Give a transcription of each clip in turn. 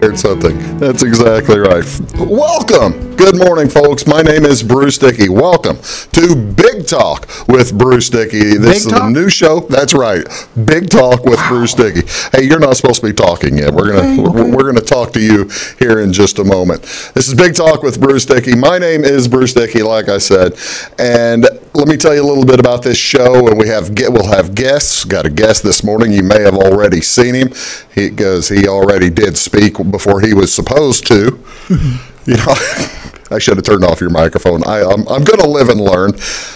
declared something. That's exactly right. Welcome. Good morning, folks. My name is Bruce Dickey. Welcome to Big Talk with Bruce Dickey. This is a new show. That's right. Big Talk with Bruce Dickey. Hey, you're not supposed to be talking yet. We're gonna talk to you here in just a moment. This is Big Talk with Bruce Dickey. My name is Bruce Dickey, like I said, and let me tell you a little bit about this show. And we'll have guests. Got a guest this morning. You may have already seen him because he already did speak before he was supposed to. You know, I should have turned off your microphone. I'm going to live and learn.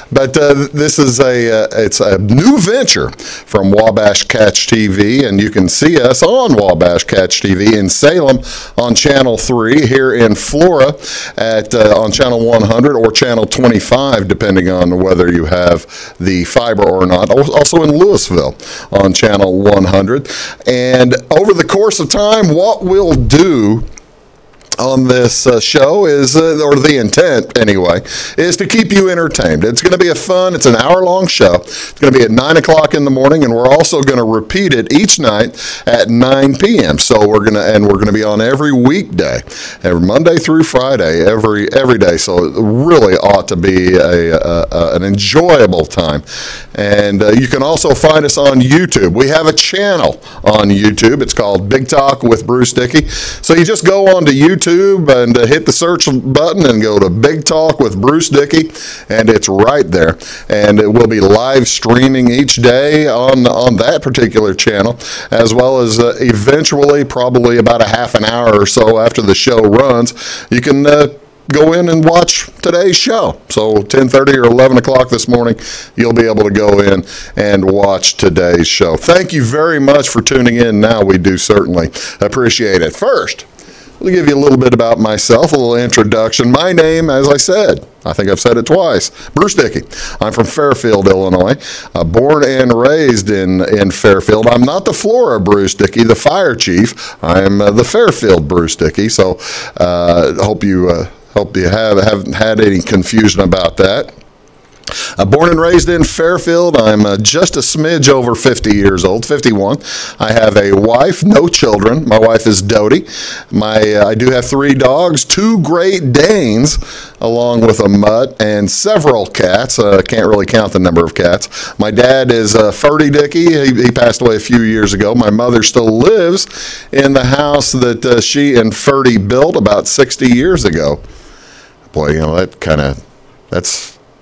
But this is it's a new venture from Wabash Catch TV, and you can see us on Wabash Catch TV in Salem on Channel 3, here in Florida on Channel 100 or Channel 25, depending on whether you have the fiber or not. Also in Louisville on Channel 100. And over the course of time, what we'll do on this show is, or the intent anyway, is to keep you entertained. It's going to be it's an hour-long show. It's going to be at 9 o'clock in the morning, and we're also going to repeat it each night at 9 p.m. So we're going to be on every weekday, every Monday through Friday, every day. So it really ought to be an enjoyable time. And you can also find us on YouTube. We have a channel on YouTube. It's called Big Talk with Bruce Dickey. So you just go on to YouTube and hit the search button and go to Big Talk with Bruce Dickey, and it's right there. And it will be live streaming each day on that particular channel, as well as eventually, probably about a half an hour or so after the show runs, you can go in and watch today's show. So 10:30 or 11 o'clock this morning, you'll be able to go in and watch today's show. Thank you very much for tuning in. Now, we do certainly appreciate it. First, let me give you a little bit about myself, a little introduction. My name, as I said, I think I've said it twice, Bruce Dickey. I'm from Fairfield, Illinois, born and raised in Fairfield. I'm not the Florida Bruce Dickey, the fire chief. I'm the Fairfield Bruce Dickey. So hope you haven't had any confusion about that. Born and raised in Fairfield. I'm just a smidge over 50 years old, 51. I have a wife, no children. My wife is Dodie. I do have 3 dogs, 2 Great Danes, along with a mutt, and several cats. Can't really count the number of cats. My dad is Ferdy Dickey. He passed away a few years ago. My mother still lives in the house that she and Ferdy built about 60 years ago. Boy, you know,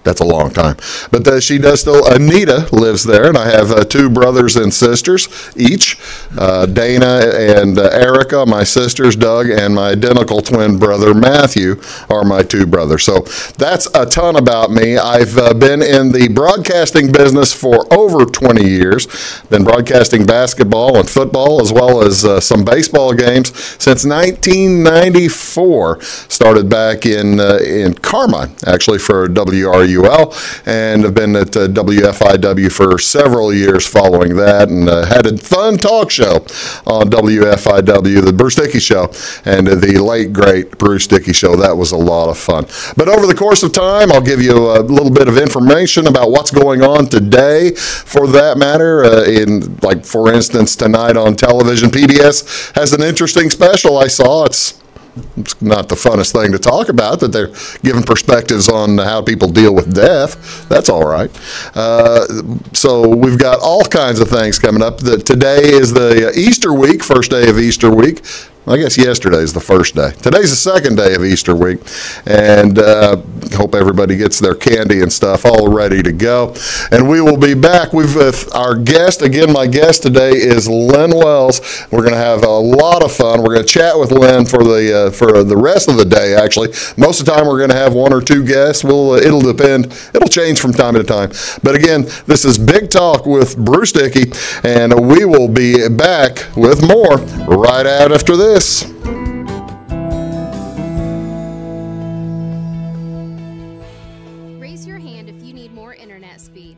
that's a long time. But she does still. Anita lives there, and I have 2 brothers and sisters each. Dana and Erica, my sisters. Doug and my identical twin brother Matthew are my 2 brothers. So that's a ton about me. I've been in the broadcasting business for over 20 years. Been broadcasting basketball and football, as well as some baseball games since 1994. Started back in Carmine, actually, for WRUL, and have been at WFIW for several years following that, and had a fun talk show on WFIW, the Bruce Dickey Show, and the late, great Bruce Dickey Show. That was a lot of fun. But over the course of time, I'll give you a little bit of information about what's going on today, for that matter. Like, for instance, tonight on television, PBS has an interesting special I saw. It's not the funnest thing to talk about, that they're giving perspectives on how people deal with death. That's all right. So we've got all kinds of things coming up. Today is the Easter week, first day of Easter week. I guess yesterday is the first day. Today's the second day of Easter week, and hope everybody gets their candy and stuff all ready to go. And we will be back with our guest. Again, my guest today is Len Wells. We're going to have a lot of fun. We're going to chat with Len for the rest of the day, actually. Most of the time, we're going to have 1 or 2 guests. It'll depend. It'll change from time to time. But again, this is Big Talk with Bruce Dickey, and we will be back with more right out after this. Raise your hand if you need more internet speed.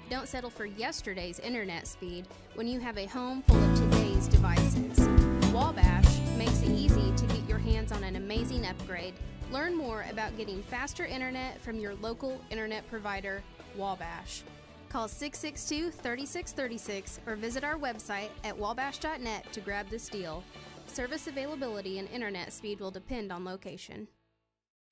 Don't settle for yesterday's internet speed when you have a home full of today's devices. Wabash makes it easy to get your hands on an amazing upgrade. Learn more about getting faster internet from your local internet provider, Wabash. Call 662-3636 or visit our website at wabash.net to grab this deal. Service availability and internet speed will depend on location.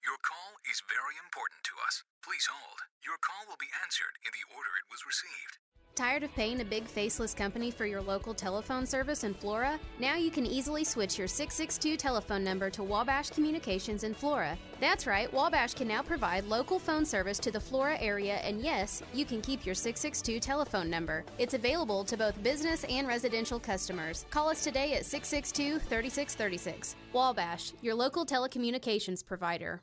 Your call is very important to us. Please hold. Your call will be answered in the order it was received. Tired of paying a big faceless company for your local telephone service in Flora? Now you can easily switch your 662 telephone number to Wabash Communications in Flora. That's right, Wabash can now provide local phone service to the Flora area, and yes, you can keep your 662 telephone number. It's available to both business and residential customers. Call us today at 662-3636. Wabash, your local telecommunications provider.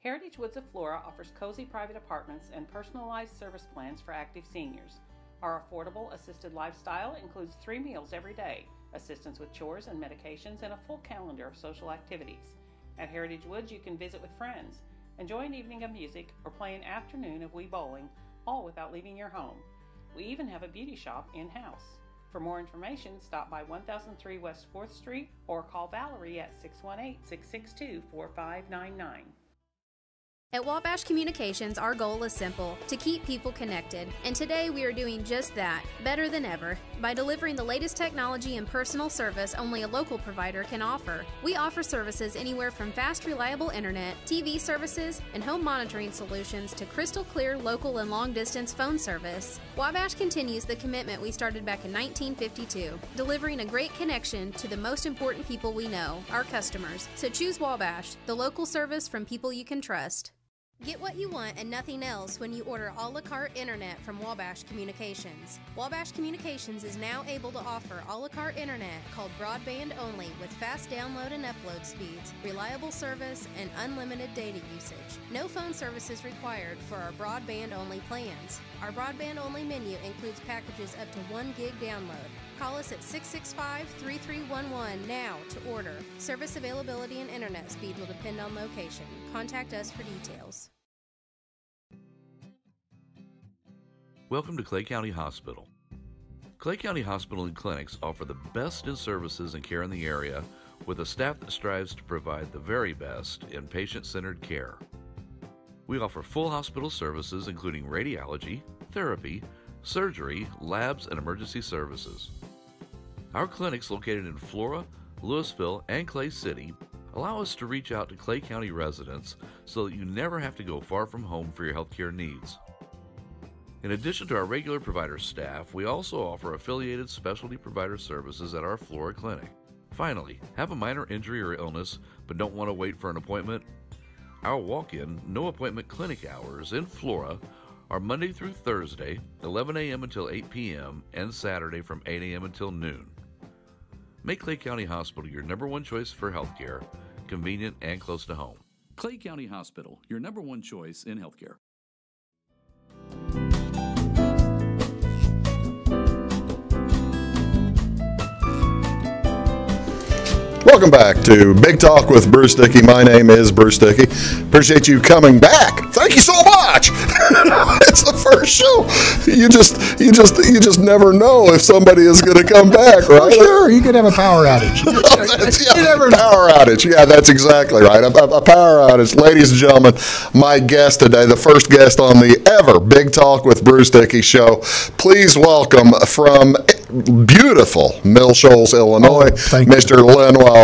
Heritage Woods of Flora offers cozy private apartments and personalized service plans for active seniors. Our affordable assisted lifestyle includes 3 meals every day, assistance with chores and medications, and a full calendar of social activities. At Heritage Woods, you can visit with friends, enjoy an evening of music, or play an afternoon of Wii bowling, all without leaving your home. We even have a beauty shop in-house. For more information, stop by 1003 West 4th Street or call Valerie at 618-662-4599. At Wabash Communications, our goal is simple, to keep people connected. And today we are doing just that, better than ever, by delivering the latest technology and personal service only a local provider can offer. We offer services anywhere from fast, reliable internet, TV services, and home monitoring solutions to crystal clear local and long-distance phone service. Wabash continues the commitment we started back in 1952, delivering a great connection to the most important people we know, our customers. So choose Wabash, the local service from people you can trust. Get what you want and nothing else when you order a la carte internet from Wabash Communications. Wabash Communications is now able to offer a la carte internet called broadband only with fast download and upload speeds, reliable service, and unlimited data usage. No phone service is required for our broadband only plans. Our broadband only menu includes packages up to 1 gig download. Call us at 665-3311 now to order. Service availability and internet speed will depend on location. Contact us for details. Welcome to Clay County Hospital. Clay County Hospital and Clinics offer the best in services and care in the area with a staff that strives to provide the very best in patient-centered care. We offer full hospital services including radiology, therapy, surgery, labs, and emergency services. Our clinics located in Flora, Louisville, and Clay City allow us to reach out to Clay County residents so that you never have to go far from home for your healthcare needs. In addition to our regular provider staff, we also offer affiliated specialty provider services at our Flora clinic. Finally, have a minor injury or illness but don't want to wait for an appointment? Our walk-in, no appointment clinic hours in Flora are Monday through Thursday, 11 a.m. until 8 p.m., and Saturday from 8 a.m. until noon. Make Clay County Hospital your number one choice for healthcare, convenient and close to home. Clay County Hospital, your number one choice in healthcare. Welcome back to Big Talk with Bruce Dickey. My name is Bruce Dickey. Appreciate you coming back. Thank you so much. It's the first show. You just never know if somebody is going to come back, right? Sure, you could have a power outage. You never know. Power outage. Yeah, that's exactly right. A power outage. Ladies and gentlemen, my guest today, the first guest on the ever Big Talk with Bruce Dickey show. Please welcome from beautiful Mill Shoals, Illinois, Mr. Len Wells.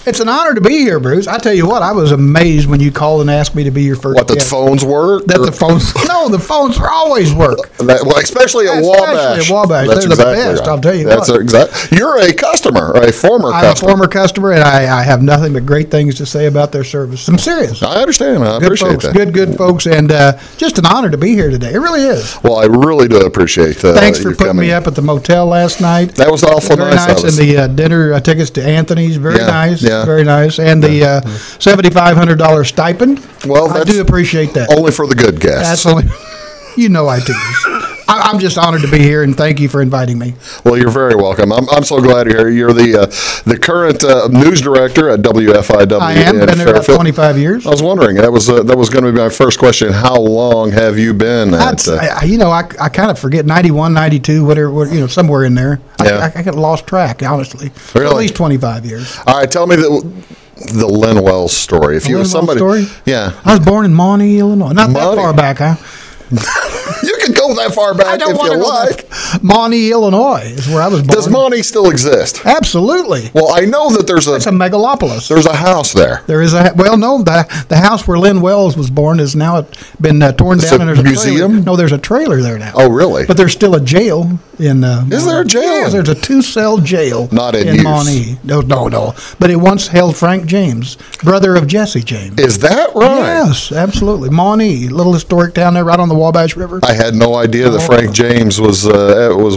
It's an honor to be here, Bruce. I tell you what, I was amazed when you called and asked me to be your first guest. What, the phones work? The phones always work. Well, especially at Wabash. Especially at Wabash. They're the best, right. I'll tell you what. Exactly. You're a customer, a former customer. I'm a former customer, and I have nothing but great things to say about their service. I'm serious. I understand. I appreciate that. Good folks, and just an honor to be here today. It really is. Well, I really do appreciate that. Thanks for putting me up at the motel last night. That was awful nice. And the dinner tickets to Anthony's, very nice. Yeah. Very nice. And the $7,500 stipend. Well, I do appreciate that. Only for the good guests. That's only, I do. I'm just honored to be here, and thank you for inviting me. Well, you're very welcome. I'm so glad you're here. You're the current news director at WFIW. I am. Been there about 25 years. I was wondering. That was going to be my first question. How long have you been at? I kind of forget, 91, 92, whatever, somewhere in there. Yeah. I got lost track, honestly. Really? At least 25 years. All right, tell me the Len Wells story. Story? Yeah. I was born in Maunee, Illinois. Not that far back, huh? You can can go that far back if you like. Maunee, Illinois is where I was born. Does Maunee still exist? Absolutely. Well, I know that it's a megalopolis. There's a house there. There is the house where Len Wells was born has now been torn down. And there's a museum? No, there's a trailer there now. Oh, really? But there's still a jail in. Is there a jail? Yes, there's a 2-cell jail. Not in use. Maunee. No. But it once held Frank James, brother of Jesse James. Is that right? Yes, absolutely. Maunee, little historic town there, right on the Wabash River. I had no idea that Frank James was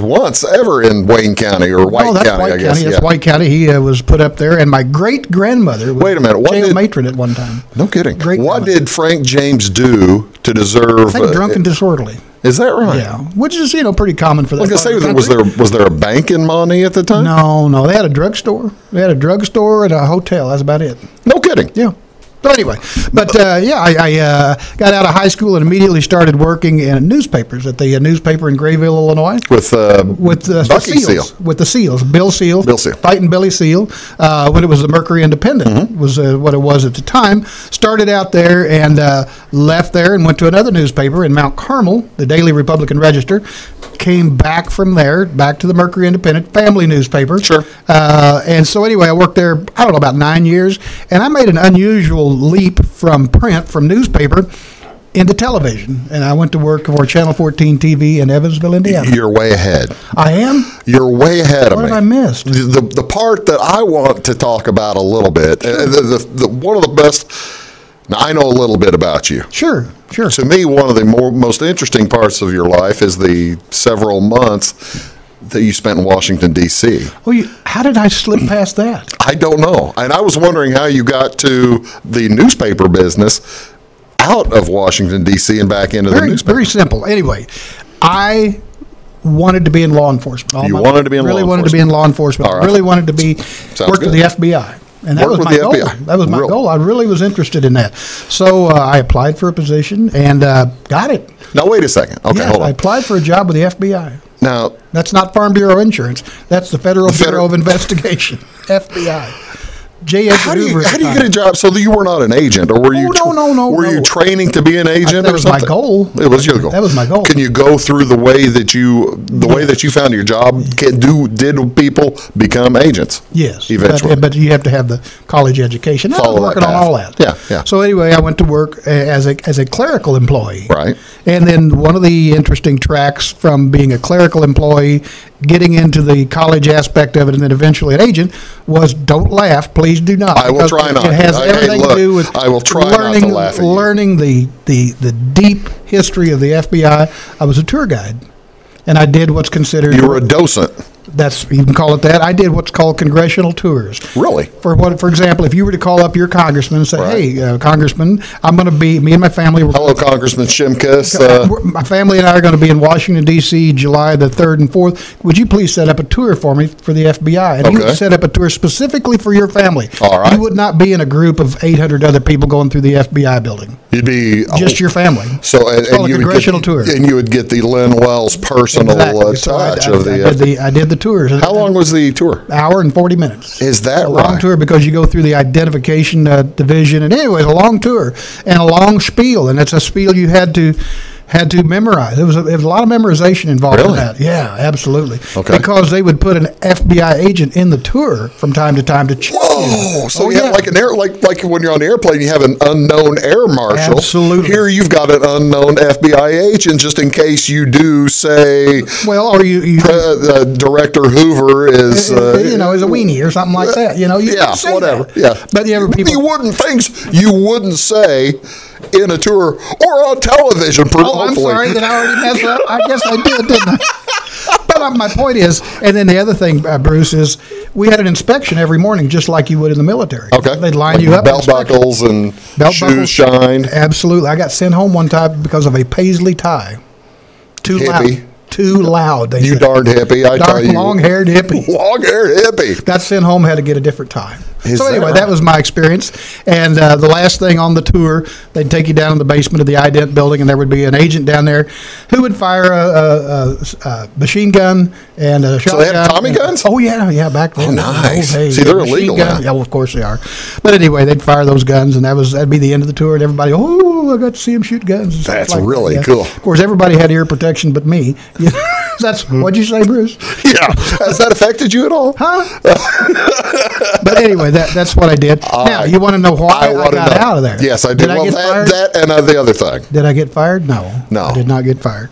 once ever in Wayne County or White County. I guess that's White County. He was put up there, and my great grandmother was jail matron at one time. No kidding. What did Frank James do to deserve? I think drunk and disorderly. Is that right? Yeah, which is pretty common for that. Was there a bank in Maunee at the time? No. They had a drugstore. They had a drugstore and a hotel. That's about it. No kidding. Yeah. So anyway, I got out of high school and immediately started working in newspapers at the newspaper in Grayville, Illinois. With Bucky Seal. With the Seals. Bill Seal. Fighting Billy Seal. When it was the Mercury Independent was what it was at the time. Started out there and left there and went to another newspaper in Mount Carmel, the Daily Republican Register. Came back from there, back to the Mercury Independent, family newspaper. Sure. And so anyway, I worked there, I don't know, about 9 years. And I made an unusual leap from print, from newspaper, into television. And I went to work for Channel 14 TV in Evansville, Indiana. You're way ahead. I am? You're way ahead of me. What have I missed? The part that I want to talk about a little bit, one of the best... Now, I know a little bit about you. Sure. To me, one of the most interesting parts of your life is the several months that you spent in Washington, D.C. Well, how did I slip past that? I don't know. And I was wondering how you got to the newspaper business out of Washington, D.C. and back into the newspaper. Very simple. Anyway, I wanted to be in law enforcement. You wanted to be in law enforcement? Really wanted to be in law enforcement. All right. Really wanted to work for the FBI. And that was my goal. That was my goal. I really was interested in that. So I applied for a position and got it. Now, wait a second. Okay, hold on. I applied for a job with the FBI. Now, that's not Farm Bureau Insurance. That's the Federal Bureau of Investigation, FBI. How do you get a job? So you were not an agent, or were you? No. Were you training to be an agent? That was my goal. It was your goal. That was my goal. Can you go through the way that you found your job? Did people become agents? Yes, eventually. But you have to have the college education. I was working on all that. Yeah. So anyway, I went to work as a clerical employee. Right. And then one of the interesting tracks from being a clerical employee, getting into the college aspect of it, and then eventually an agent, was don't laugh, please do not. I will try not. It has everything to do with I will try not to laugh at you. Learning the deep history of the FBI. I was a tour guide, and I did what's considered. You were a docent. You can call it that. I did what's called congressional tours. Really? For example, if you were to call up your congressman and say, "Hey, Congressman, I'm going to be me and my family." Hello, Congressman Shimkus. My family and I are going to be in Washington D.C. July the 3rd and 4th. Would you please set up a tour for me for the FBI? And he would set up a tour specifically for your family. All right. You would not be in a group of 800 other people going through the FBI building. You'd be just your family. So it's called a congressional tour, and you would get the Len Wells personal touch of the. I did the tours. How long was the tour? Hour and 40 minutes. Is that a long tour because you go through the identification division, and anyway, a long tour and a long spiel, and it's a spiel you had to memorize. There was a lot of memorization involved in that. Yeah, absolutely. Okay. Because they would put an FBI agent in the tour from time to time to check. Whoa! So you have like when you're on the airplane, you have an unknown air marshal. Absolutely. Here you've got an unknown FBI agent, just in case you do say. Well, or you Director Hoover is is a weenie or something like that. Whatever. That. Yeah. But you wouldn't say in a tour or on television. I'm sorry that I already messed up. I guess I did, didn't I? But my point is, and then the other thing, Bruce, is we had an inspection every morning, just like you would in the military. Okay. They'd line you up. Belt buckles and shoes shined. Absolutely. I got sent home one time because of a paisley tie. Too loud. They said. Darned hippie, I tell you. Long-haired hippie. Long-haired hippie. Got sent home, had to get a different tie. So anyway, that was my experience. And the last thing on the tour, they'd take you down in the basement of the ident building, and there would be an agent down there who would fire a machine gun and a shotgun. So they have Tommy guns? Oh, yeah, back then. Oh, nice. See, they're illegal now. Yeah, well, of course they are. But anyway, they'd fire those guns, and that'd be the end of the tour, and everybody, I got to see them shoot guns. And That's stuff like really that. cool. Of course, everybody had ear protection but me. What'd you say, Bruce? Yeah. Has that affected you at all? Huh? But anyway, that's what I did. Now, you want to know why I got out of there? Yes, I do. Did I get fired? That and the other thing. Did I get fired? No. I did not get fired.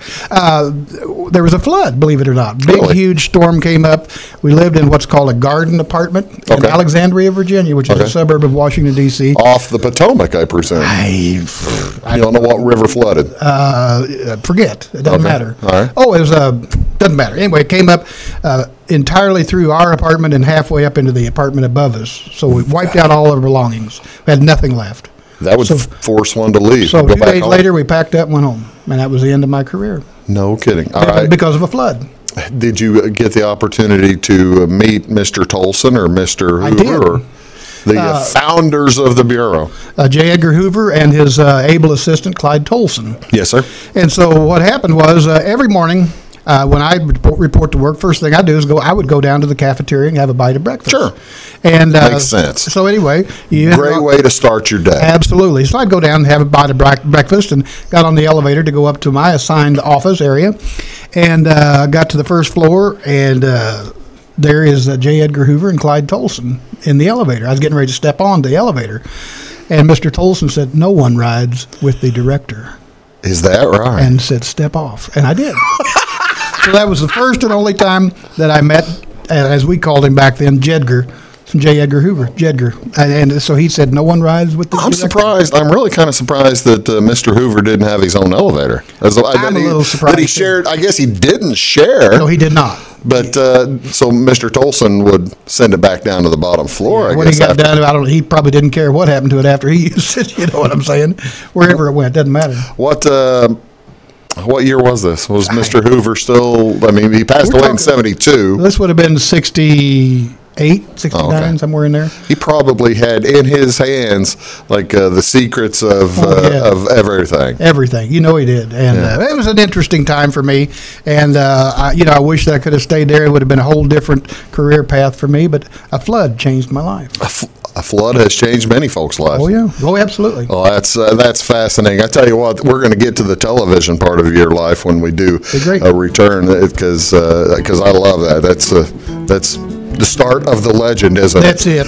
There was a flood, believe it or not. Big, huge storm came up. We lived in what's called a garden apartment in Alexandria, Virginia, which is a suburb of Washington, D.C. Off the Potomac, I presume. I don't know what river flooded. Forget. It doesn't matter. All right. Oh, it was doesn't matter. Anyway, it came up entirely through our apartment and halfway up into the apartment above us. So we wiped out all our belongings. We had nothing left. That would force one to leave. So 2 days later, we packed up and went home. And that was the end of my career. No kidding. All right. Because of a flood. Did you get the opportunity to meet Mr. Tolson or Mr. Hoover? I did. Or the founders of the Bureau? J. Edgar Hoover and his able assistant, Clyde Tolson. Yes, sir. And so what happened was every morning when I report to work, first thing I do is I would go down to the cafeteria and have a bite of breakfast. Sure. And makes sense. So anyway. Great way to start your day. Absolutely. So I'd go down and have a bite of breakfast and got on the elevator to go up to my assigned office area. And got to the first floor, and there is J. Edgar Hoover and Clyde Tolson in the elevator. I was getting ready to step on the elevator. And Mr. Tolson said, "No one rides with the director." Is that right? And said, "Step off." And I did. So that was the first and only time that I met, as we called him back then, Jedgar. J. Edgar Hoover, Jedgar. And so he said, "No one rides with the director." Surprised. I'm really kind of surprised that Mr. Hoover didn't have his own elevator. I'm a little surprised. That he shared. I guess he didn't share. No, he did not. But so Mr. Tolson would send it back down to the bottom floor. Yeah, when he got done, I don't. He probably didn't care what happened to it after he used it. You know what I'm saying? Wherever it went, doesn't matter. What year was this? Was Mr. Hoover still? I mean, he passed away in 1972. This would have been 68, 69, somewhere in there. He probably had in his hands like the secrets of everything. Everything, he did, and it was an interesting time for me. And I wish that I could have stayed there. It would have been a whole different career path for me. But a flood changed my life. A flood has changed many folks' lives. Oh yeah, absolutely. Well, that's fascinating. I tell you what, we're going to get to the television part of your life when we do a return, because I love that. That's the start of the legend, isn't it? That's it.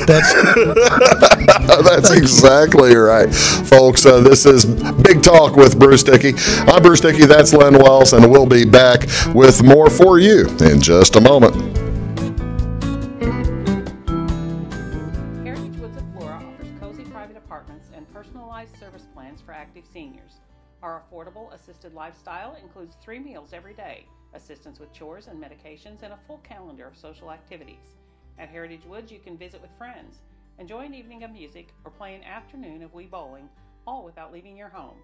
That's exactly right, folks. This is Big Talk with Bruce Dickey. I'm Bruce Dickey. That's Len Wells, and we'll be back with more for you in just a moment. Service plans for active seniors. Our affordable assisted lifestyle includes 3 meals every day, assistance with chores and medications, and a full calendar of social activities. At Heritage Woods, you can visit with friends, enjoy an evening of music, or play an afternoon of Wii bowling, all without leaving your home.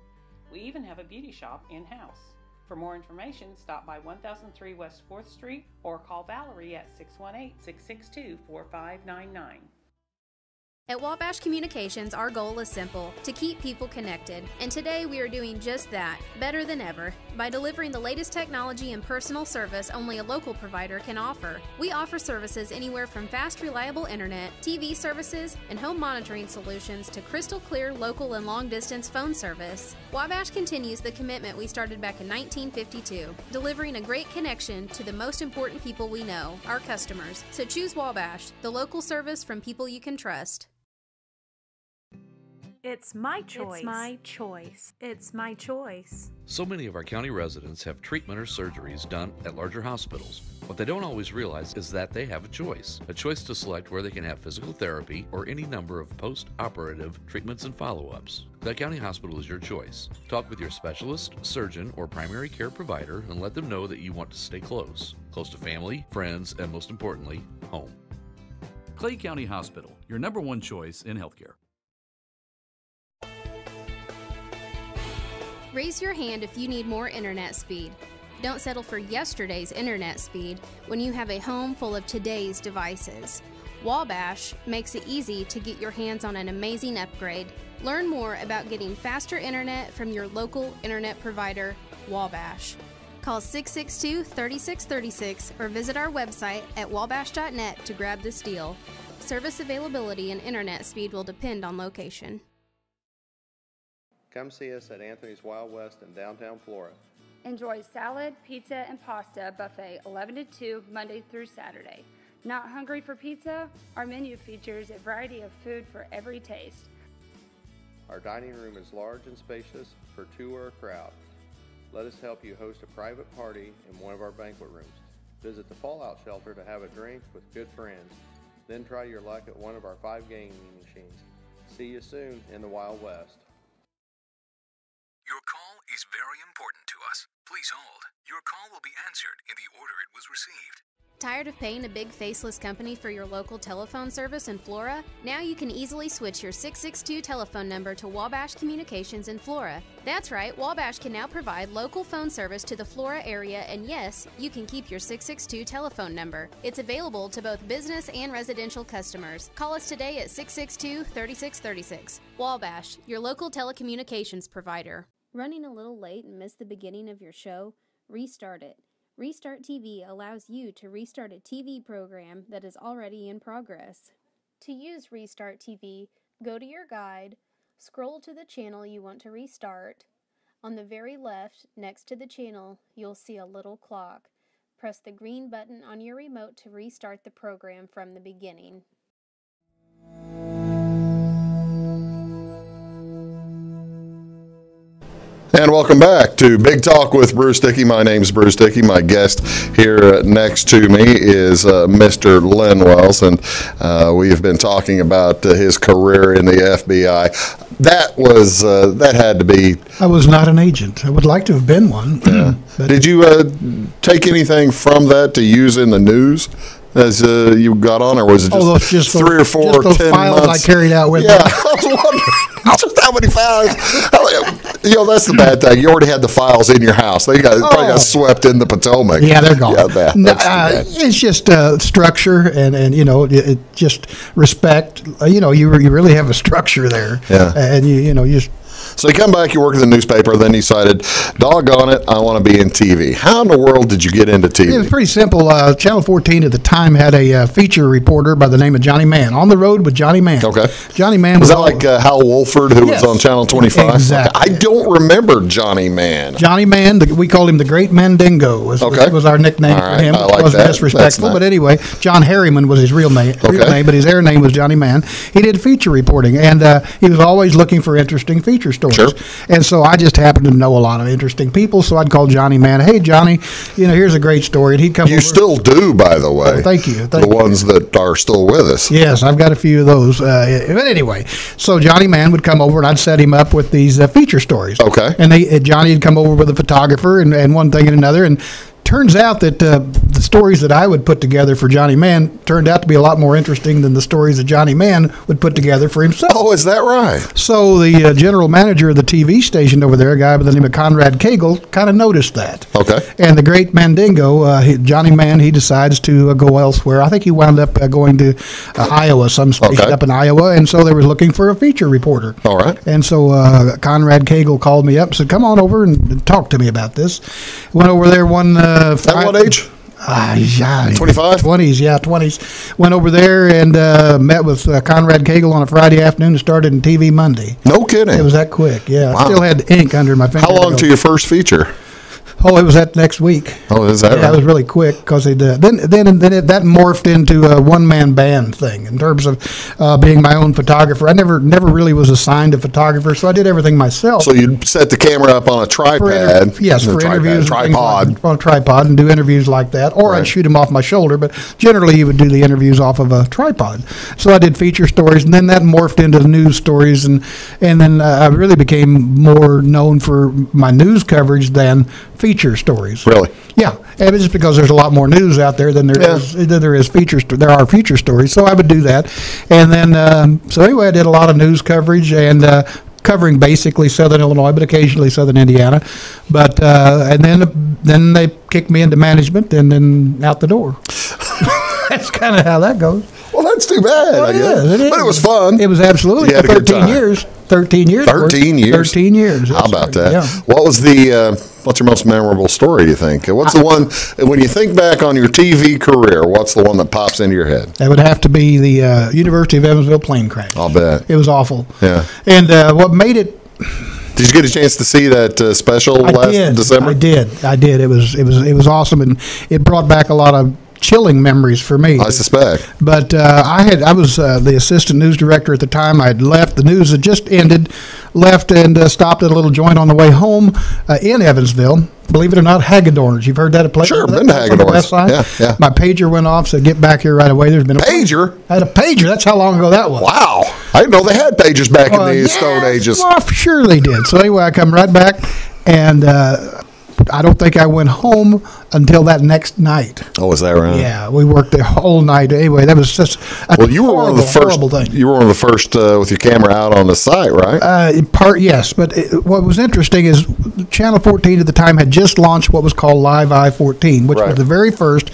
We even have a beauty shop in-house. For more information, stop by 1003 West 4th Street or call Valerie at 618-662-4599. At Wabash Communications, our goal is simple: to keep people connected. And today we are doing just that, better than ever, by delivering the latest technology and personal service only a local provider can offer. We offer services anywhere from fast, reliable internet, TV services, and home monitoring solutions to crystal clear local and long-distance phone service. Wabash continues the commitment we started back in 1952, delivering a great connection to the most important people we know, our customers. So choose Wabash, the local service from people you can trust. It's my choice. It's my choice. It's my choice. So many of our county residents have treatment or surgeries done at larger hospitals. What they don't always realize is that they have a choice to select where they can have physical therapy or any number of post-operative treatments and follow-ups. Clay County Hospital is your choice. Talk with your specialist, surgeon, or primary care provider and let them know that you want to stay close to family, friends, and most importantly, home. Clay County Hospital, your #1 choice in healthcare. Raise your hand if you need more internet speed. Don't settle for yesterday's internet speed when you have a home full of today's devices. Wabash makes it easy to get your hands on an amazing upgrade. Learn more about getting faster internet from your local internet provider, Wabash. Call 662-3636 or visit our website at wabash.net to grab this deal. Service availability and internet speed will depend on location. Come see us at Anthony's Wild West in downtown Flora. Enjoy salad, pizza, and pasta buffet 11 to 2 Monday through Saturday. Not hungry for pizza? Our menu features a variety of food for every taste. Our dining room is large and spacious for two or a crowd. Let us help you host a private party in one of our banquet rooms. Visit the Fallout Shelter to have a drink with good friends. Then try your luck at one of our 5 gaming machines. See you soon in the Wild West. Your call is very important to us. Please hold. Your call will be answered in the order it was received. Tired of paying a big faceless company for your local telephone service in Flora? Now you can easily switch your 662 telephone number to Wabash Communications in Flora. That's right, Wabash can now provide local phone service to the Flora area, and yes, you can keep your 662 telephone number. It's available to both business and residential customers. Call us today at 662-3636. Wabash, your local telecommunications provider. Running a little late and missed the beginning of your show? Restart it. Restart TV allows you to restart a TV program that is already in progress. To use Restart TV, go to your guide, scroll to the channel you want to restart. On the very left, next to the channel, you'll see a little clock. Press the green button on your remote to restart the program from the beginning. And welcome back to Big Talk with Bruce Dickey. My name's Bruce Dickey. My guest here next to me is Mr. Len Wells, and we have been talking about his career in the FBI. That had to be. I was not an agent. I would like to have been one. Yeah. Did you take anything from that to use in the news as you got on, or was it just 3 or 4 or 10 files months? I carried out with me? I was wondering. Just how many files? That's the bad thing. You already had the files in your house. They probably got swept in the Potomac. Yeah, they're gone. Yeah, it's just structure and it just respect. You really have a structure there. Yeah. And you just. So you come back, you work in the newspaper, then you decided, doggone it, I want to be in TV. How in the world did you get into TV? It was pretty simple. Channel 14 at the time had a feature reporter by the name of Johnny Mann. On the Road with Johnny Mann. Okay. Johnny Mann was that like Hal Wolford, who was on Channel 25? Exactly. I don't remember Johnny Mann. Johnny Mann, we called him the Great Mandingo, was our nickname for him. I like it wasn't that. disrespectful, Nice. But anyway, John Harriman was his real name, but his air name was Johnny Mann. He did feature reporting, and he was always looking for interesting feature stories. Sure. And so I just happened to know a lot of interesting people, so I'd call Johnny Mann, hey, Johnny, here's a great story. And he'd come over. You still do, by the way. Oh, thank you. The ones that are still with us. Yes, I've got a few of those. But anyway, so Johnny Mann would come over, and I'd set him up with these feature stories. Okay. And Johnny would come over with a photographer and one thing and another, and turns out that the stories that I would put together for Johnny Mann turned out to be a lot more interesting than the stories that Johnny Mann would put together for himself. Oh, is that right? So the general manager of the TV station over there, a guy by the name of Conrad Cagle, kind of noticed that. Okay. And the Great Mandingo, Johnny Mann, he decides to go elsewhere. I think he wound up going to Iowa, some station up in Iowa, and so they were looking for a feature reporter. All right. And so Conrad Cagle called me up and said, come on over and talk to me about this. Went over there one at what age? 25? 20s, yeah, 20s. Went over there and met with Conrad Cagle on a Friday afternoon and started in TV Monday. No kidding. It was that quick, yeah. Wow. I still had ink under my finger. How long to your first feature? Oh, it was that next week. Oh, is that right? Yeah, it was really quick because then that morphed into a one-man band thing in terms of being my own photographer. I never really was assigned a photographer, so I did everything myself. So you'd set the camera up on a tripod. For interviews. Tripod. On a tripod and do interviews like that. Or I'd shoot them off my shoulder, but generally you would do the interviews off of a tripod. So I did feature stories, and then that morphed into news stories, and then I really became more known for my news coverage than feature stories. Really? Yeah, and it's just because there's a lot more news out there than there is feature. There are feature stories, so I would do that, and then so anyway, I did a lot of news coverage and covering basically Southern Illinois, but occasionally Southern Indiana, but and then they kicked me into management and then out the door. That's kind of how that goes. Well, That's too bad. Well, I guess. it is. But it was fun. It was absolutely You had a good 13 time. years. 13 years. 13 years. 13 years. How about that? Yeah. What was what's your most memorable story, do you think? What's the one, when you think back on your TV career, what's the one that pops into your head? That would have to be the University of Evansville plane crash. I'll bet. It was awful. Yeah. And what made it... Did you get a chance to see that special last December? I did. It was awesome, and it brought back a lot of chilling memories for me. I suspect. But I was the assistant news director at the time. I had left. The news had just ended, left and stopped at a little joint on the way home in Evansville. Believe it or not, Hagedorn's. You've heard that at place? Sure, been to Hagedorn's. Yeah. My pager went off, said get back here right away. There's been a pager? I had a pager. That's how long ago that was. Wow. I didn't know they had pagers back in the Stone Ages. Well, sure they did. So anyway, I come right back, and I don't think I went home until that next night. Oh, was that right? Yeah, we worked the whole night. Anyway, that was just you were one of the first. Thing. You were one of the first with your camera out on the site, right? Yes, but what was interesting is Channel 14 at the time had just launched what was called Live I-14, which was the very first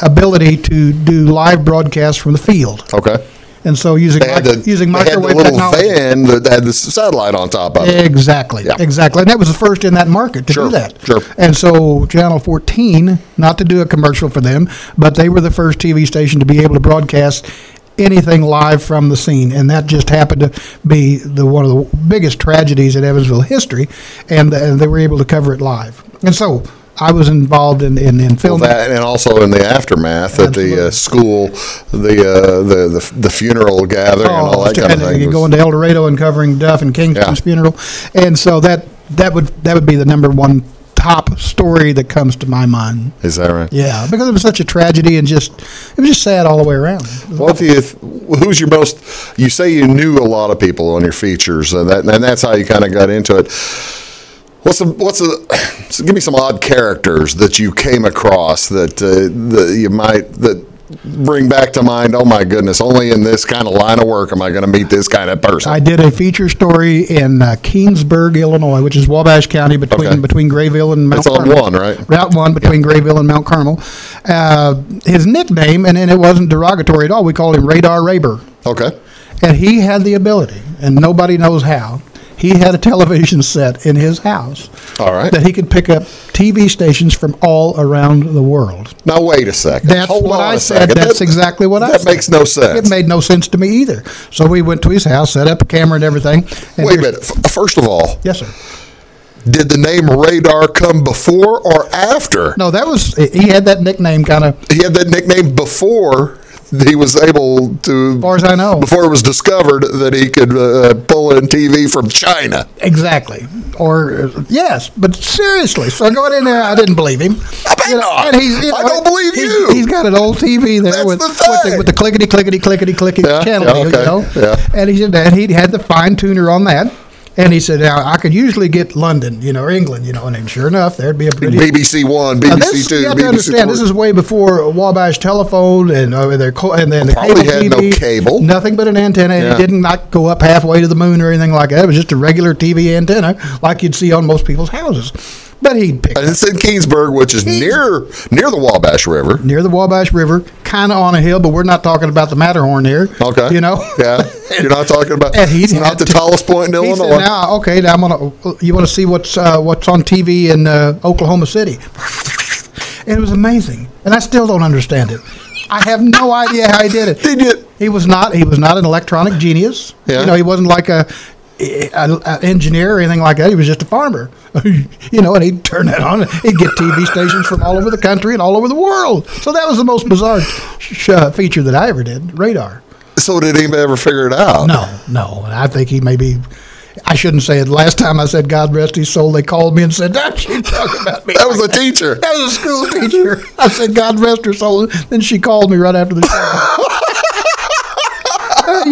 ability to do live broadcasts from the field. Okay. And so using microwave they had the little technology. van that had the satellite on top of it. Exactly. And that was the first in that market to do that. Sure. And so Channel 14, not to do a commercial for them, but they were the first TV station to be able to broadcast anything live from the scene, and that just happened to be one of the biggest tragedies in Evansville history, and they were able to cover it live. And so I was involved in filming. That, and also in the aftermath at the school, the funeral gathering and all that kind of thing. Going to El Dorado and covering Duff and Kingston's funeral, and so that would be the number one top story that comes to my mind. Is that right? Yeah, because it was such a tragedy, and it was just sad all the way around. Who's your most? You say you knew a lot of people on your features, and that's how you kind of got into it. So give me some odd characters that you came across that you might bring back to mind. Oh my goodness! Only in this kind of line of work am I going to meet this kind of person. I did a feature story in Keensburg, Illinois, which is Wabash County between Grayville and Mount Carmel. It's on 1, right? Route 1 between Grayville and Mount Carmel. His nickname, and it wasn't derogatory at all. We called him Radar Raber. Okay. And he had the ability, and nobody knows how. He had a television set in his house. All right. That he could pick up TV stations from all around the world. Now, wait a second. That's what I said. That's exactly what I said. That makes no sense. It made no sense to me either. So we went to his house, set up a camera and everything. And wait a minute. First of all. Yes, sir. Did the name Radar come before or after? No, he had that nickname kind of. He had that nickname before he was able to, as far as I know, before it was discovered that he could pull in TV from China. Exactly. Yes, but seriously. So going in there, I didn't believe him. I don't believe you. He's got an old TV there with the clickety channel deal, Yeah. And he had the fine tuner on that. And he said, now, I could usually get London, or England, and sure enough, there'd be a pretty... BBC One, BBC Two, you have BBC to understand, 4. This is way before Wabash Telephone and then the probably cable had TV. No cable. Nothing but an antenna, and it didn't go up halfway to the moon or anything like that. It was just a regular TV antenna like you'd see on most people's houses. But he'd pick. And it's in Keensburg, which is near the Wabash River. Near the Wabash River, kind of on a hill, but we're not talking about the Matterhorn here. Okay. Yeah. You're not talking about. It's not the tallest point in Illinois. Said, now you want to see what's on TV in Oklahoma City? And it was amazing, and I still don't understand it. I have no idea how he did it. He was not an electronic genius. Yeah. He wasn't like an engineer or anything like that. He was just a farmer, and he'd turn that on. He'd get TV stations from all over the country and all over the world. So that was the most bizarre feature that I ever did, Radar. So did anybody ever figure it out? No. And I think he maybe... I shouldn't say it. Last time I said, God rest his soul, they called me and said, don't you talk about me. That was a teacher. That was a school teacher. I said, God rest her soul. Then she called me right after the show.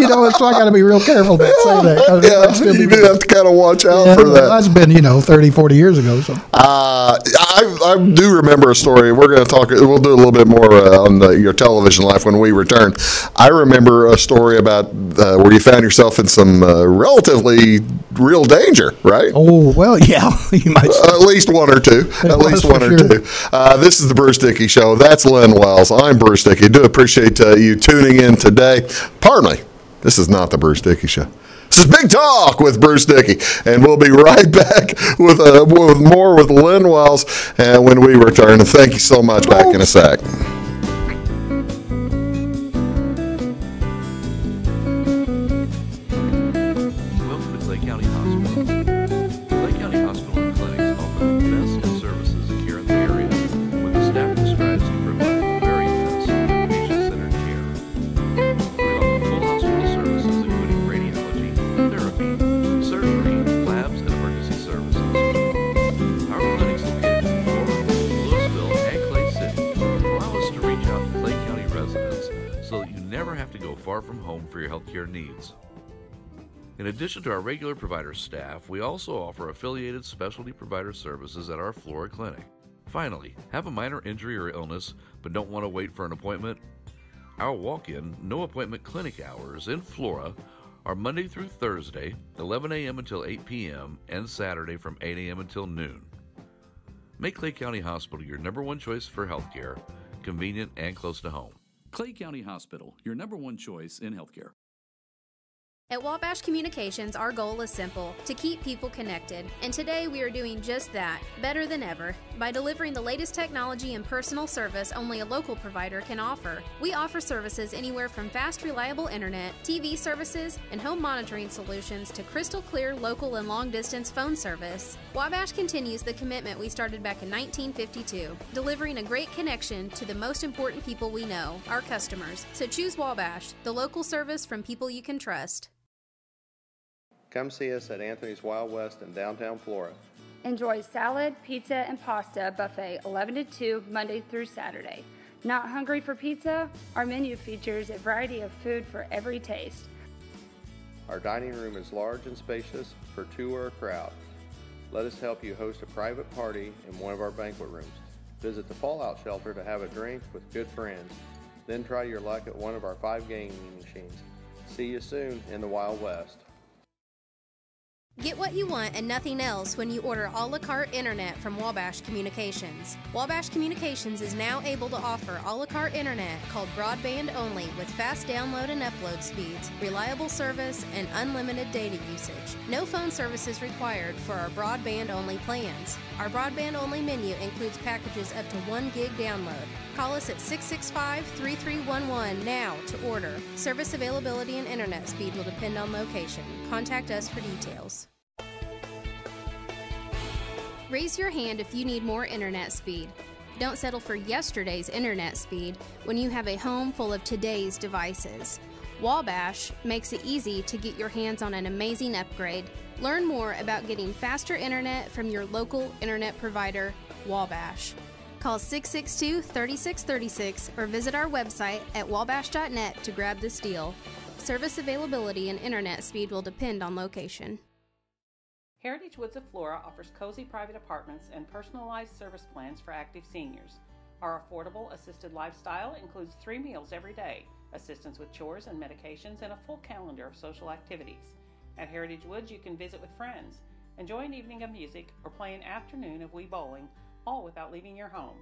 So I got to be real careful about saying that. Yeah, you do have to kind of watch out for that. That's been 30, 40 years ago. So I do remember a story. We're going to talk. We'll do a little bit more on your television life when we return. I remember a story about where you found yourself in some relatively real danger, right? Oh, well, yeah, you might say. At least one or two. This is the Bruce Dickey Show. That's Len Wells. I'm Bruce Dickey. Do appreciate you tuning in today. Pardon me. This is not the Bruce Dickey Show. This is Big Talk with Bruce Dickey, and we'll be right back with more with Len Wells when we return. And thank you so much. Back in a sec. From home for your healthcare needs. In addition to our regular provider staff, we also offer affiliated specialty provider services at our Flora clinic. Finally, have a minor injury or illness but don't want to wait for an appointment? Our walk-in, no appointment clinic hours in Flora are Monday through Thursday, 11 a.m. until 8 p.m. and Saturday from 8 a.m. until noon. Make Clay County Hospital your number one choice for healthcare, convenient and close to home. Clay County Hospital, your number one choice in healthcare. At Wabash Communications, our goal is simple, to keep people connected. And today we are doing just that, better than ever, by delivering the latest technology and personal service only a local provider can offer. We offer services anywhere from fast, reliable internet, TV services, and home monitoring solutions to crystal clear local and long-distance phone service. Wabash continues the commitment we started back in 1952, delivering a great connection to the most important people we know, our customers. So choose Wabash, the local service from people you can trust. Come see us at Anthony's Wild West in downtown Flora. Enjoy salad, pizza, and pasta buffet 11 to 2 Monday through Saturday. Not hungry for pizza? Our menu features a variety of food for every taste. Our dining room is large and spacious for two or a crowd. Let us help you host a private party in one of our banquet rooms. Visit the Fallout Shelter to have a drink with good friends. Then try your luck at one of our 5 gaming machines. See you soon in the Wild West. Get what you want and nothing else when you order a la carte internet from Wabash Communications. Wabash Communications is now able to offer a la carte internet called broadband only with fast download and upload speeds, reliable service, and unlimited data usage. No phone service is required for our broadband only plans. Our broadband only menu includes packages up to 1 gig download. Call us at 665-3311 now to order. Service availability and internet speed will depend on location. Contact us for details. Raise your hand if you need more internet speed. Don't settle for yesterday's internet speed when you have a home full of today's devices. Wabash makes it easy to get your hands on an amazing upgrade. Learn more about getting faster internet from your local internet provider, Wabash. Call 662-3636 or visit our website at wabash.net to grab this deal. Service availability and internet speed will depend on location. Heritage Woods of Flora offers cozy private apartments and personalized service plans for active seniors. Our affordable assisted lifestyle includes 3 meals every day, assistance with chores and medications, and a full calendar of social activities. At Heritage Woods, you can visit with friends, enjoy an evening of music, or play an afternoon of Wii bowling, all without leaving your home.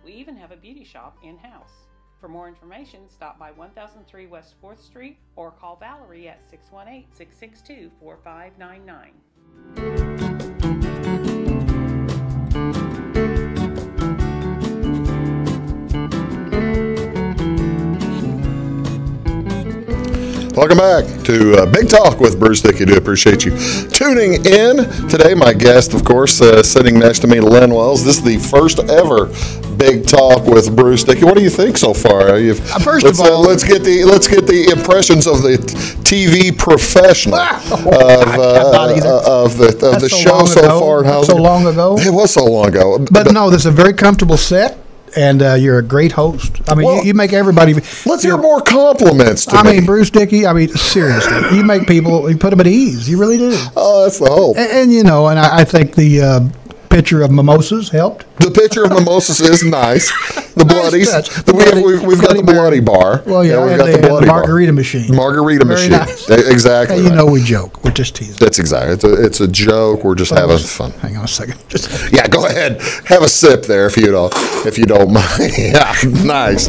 We even have a beauty shop in-house. For more information, stop by 1003 West 4th Street or call Valerie at 618-662-4599. Welcome back to Big Talk with Bruce Dickey. Do appreciate you tuning in. Today, my guest, of course, sitting next to me, Len Wells. This is the first ever Big Talk with Bruce Dickey. What do you think so far? First of all, let's get the impressions of the TV professional of the show so far. So long ago. It was so long ago. But no, there's a very comfortable set. and you're a great host. I mean, you make everybody. Let's hear more compliments to me. I mean, Bruce Dickey, seriously, you make people, you put them at ease. You really do. Oh, that's the hope. And I think the pitcher of mimosas helped. The pitcher of mimosas is nice. The bloodies. We've got the bloody bar. Well, yeah, we've got the bloody margarita machine. Margarita Very machine. Nice. Exactly. Hey, we joke. We're just teasing. That's exactly. It's a joke. We're just having fun. Hang on a second. Yeah, go ahead. Have a sip there if you don't mind. Yeah, nice.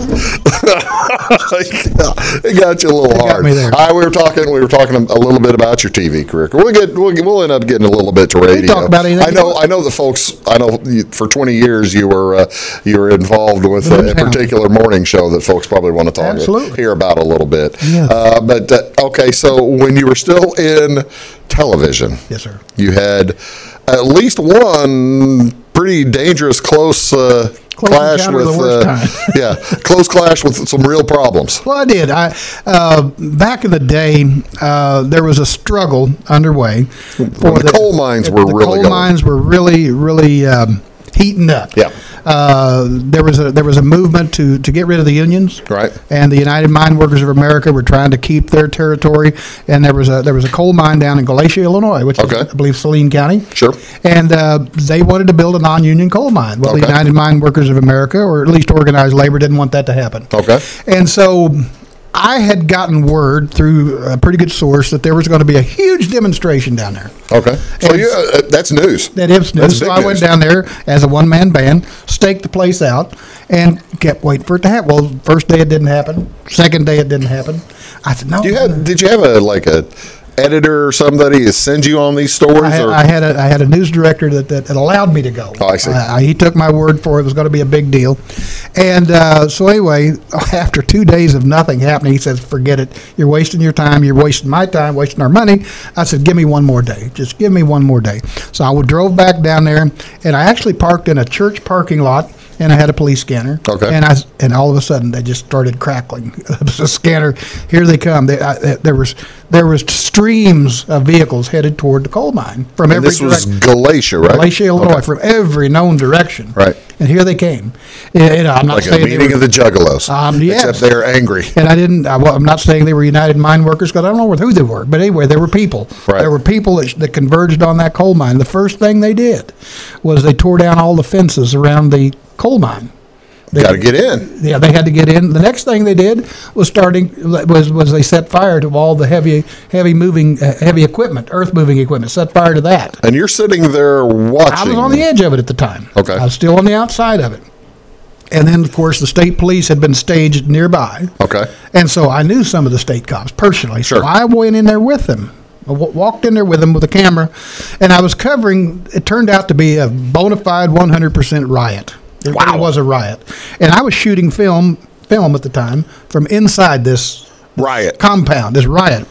It got you a little hard. Got me there. We were talking a little bit about your TV career. We'll end up getting a little bit to radio. Talk about anything. I know the folks. I know for 20 years you were involved with a particular morning show that folks probably want to hear about a little bit. Yes. Okay, so when you were still in television, yes, sir, you had at least one pretty dangerous close clash with close clash with some real problems. Well, I did. Back in the day, there was a struggle underway. The coal mines were really coal mines were really heating up. Yeah. There was a movement to get rid of the unions. Right. And the United Mine Workers of America were trying to keep their territory. And there was a coal mine down in Galatia, Illinois, which is, I believe, Saline County. Sure. And they wanted to build a non-union coal mine. Well, the United Mine Workers of America, or at least organized labor, didn't want that to happen. Okay. And so I had gotten word through a pretty good source that there was going to be a huge demonstration down there. Okay. So that's news. That is news. So I went down there as a one-man band, staked the place out, and kept waiting for it to happen. Well, first day it didn't happen. Second day it didn't happen. I said, no. Did you have a editor or somebody to send you on these stories? I had a news director that allowed me to go. Oh, I see. He took my word for it. It was going to be a big deal. And so anyway, after 2 days of nothing happening, he says, forget it. You're wasting your time. You're wasting my time, wasting our money. I said, give me one more day. Just give me one more day. So I drove back down there, and I actually parked in a church parking lot, and I had a police scanner. Okay. And all of a sudden they just started crackling. It was a scanner. Here they come. There was streams of vehicles headed toward the coal mine from every direction. This was Galatia, right? Galatia, Illinois, from every known direction. Right. And here they came. I'm not like saying a meeting of the Juggalos. Yes. Except they're angry. And I'm not saying they were United Mine Workers, because I don't know who they were. But anyway, there were people. Right. There were people that converged on that coal mine. The first thing they did was they tore down all the fences around the coal mine. Got to get in. Yeah, they had to get in. The next thing they did was they set fire to all the heavy equipment, earth moving equipment. Set fire to that. And you're sitting there watching. I was on the edge of it at the time. Okay. I was still on the outside of it. And then, of course, the state police had been staged nearby. Okay. And so I knew some of the state cops personally. Sure. So I went in there with them. I walked in there with them with a camera, and I was covering. It turned out to be a bona fide 100% riot. It really was a riot. And I was shooting film at the time from inside this compound, this riot.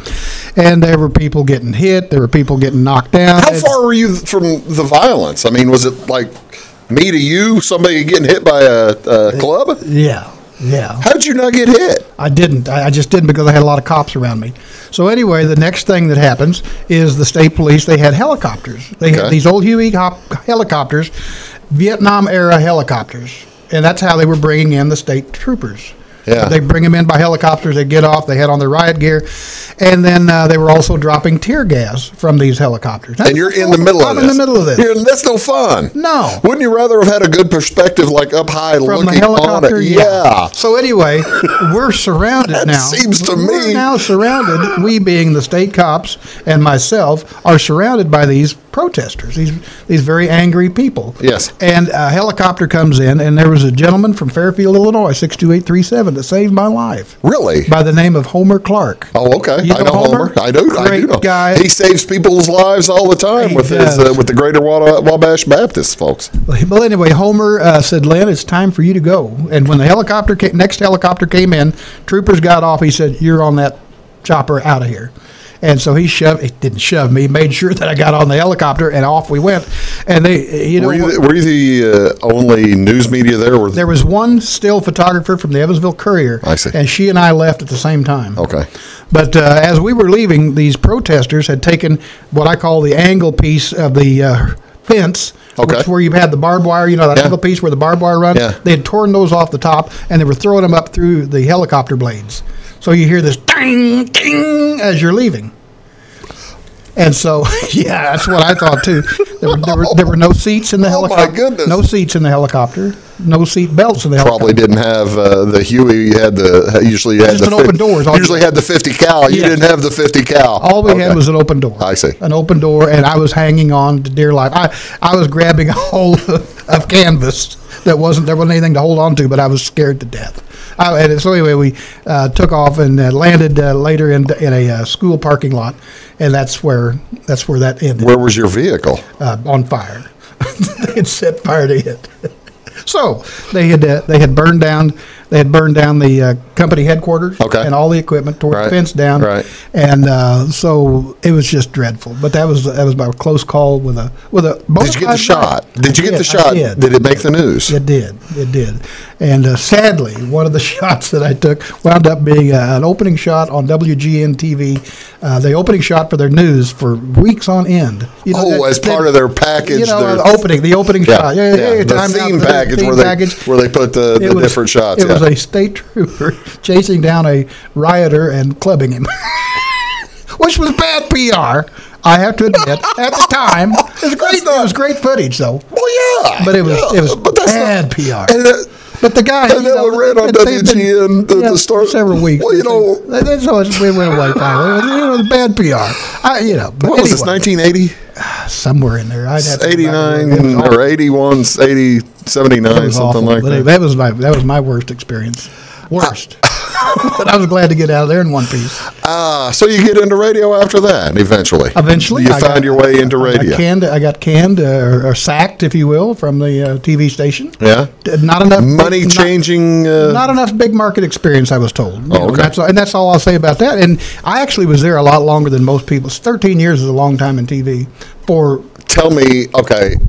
And there were people getting hit. There were people getting knocked down. How far were you from the violence? I mean, was it like me to you, somebody getting hit by a club? Yeah. Yeah. How did you not get hit? I didn't. I just didn't, because I had a lot of cops around me. So anyway, the next thing that happens is the state police, they had helicopters. They had these old Huey helicopters, Vietnam-era helicopters. And that's how they were bringing in the state troopers. Yeah. They bring them in by helicopters. They get off. They had on their riot gear. And then they were also dropping tear gas from these helicopters. And you're in the middle of this. I'm in the middle of this. That's no fun. No. Wouldn't you rather have had a good perspective, like up high from looking the helicopter? on it? Yeah. So anyway, we're surrounded now. Seems to me. We're now surrounded, we being the state cops and myself, are surrounded by these protesters, these very angry people. Yes. And a helicopter comes in, and there was a gentleman from Fairfield, Illinois, 62837, that saved my life. Really? By the name of Homer Clark. Oh, okay. You know Homer? I do. Great I do know. guy. He saves people's lives all the time with the Greater Wabash Baptist folks. Well, anyway, Homer said, "Len, it's time for you to go." And when the next helicopter came in, troopers got off. He said, "You're on that chopper, out of here." And so he didn't shove me, made sure that I got on the helicopter, and off we went. And they, were you the only news media there? There was one still photographer from the Evansville Courier. I see. And she and I left at the same time. Okay. But as we were leaving, these protesters had taken what I call the angle piece of the fence, which is where you had the barbed wire, that angle piece where the barbed wire runs. Yeah. They had torn those off the top, and they were throwing them up through the helicopter blades. So you hear this ding, ding as you're leaving. And so, yeah, that's what I thought too. There were no seats in the helicopter. Oh my goodness! No seats in the helicopter. No seat belts in the helicopter. Probably didn't have the Huey. You had usually had just an open doors. Usually had the 50 cal. You didn't have the 50 cal. All we had was an open door. I see. An open door, and I was hanging on to dear life. I was grabbing a hold of canvas there wasn't anything to hold on to, but I was scared to death. So anyway, we took off and landed later in a school parking lot, and that's where that ended. Where was your vehicle? On fire. They had set fire to it. So they had burned down the company headquarters and all the equipment, tore the fence down, and so it was just dreadful. But that was my close call with a. Did you get the shot? Did you get the shot? Did it make the news? It did. And sadly, one of the shots that I took wound up being an opening shot on WGN TV, the opening shot for their news for weeks on end. As part of their package. The opening shot. The theme package where they put the different shots. It was a state trooper chasing down a rioter and clubbing him, which was bad PR. I have to admit, at the time, it was great footage, though. Well, yeah, but it was bad PR. But the guy, and that ran on WGN the start several weeks. Well, so it went away finally. It was bad PR. What was this? 1980? Somewhere in there. I'd have 89 or 81, 80, 79, something like that. That was my worst experience. Worst. But I was glad to get out of there in one piece. So you get into radio after that, eventually. Eventually. You found your way into radio. I got canned or sacked, if you will, from the TV station. Yeah. Not enough. Money changing. Not enough big market experience, I was told. Okay. And that's all I'll say about that. And I actually was there a lot longer than most people. 13 years is a long time in TV. Tell me,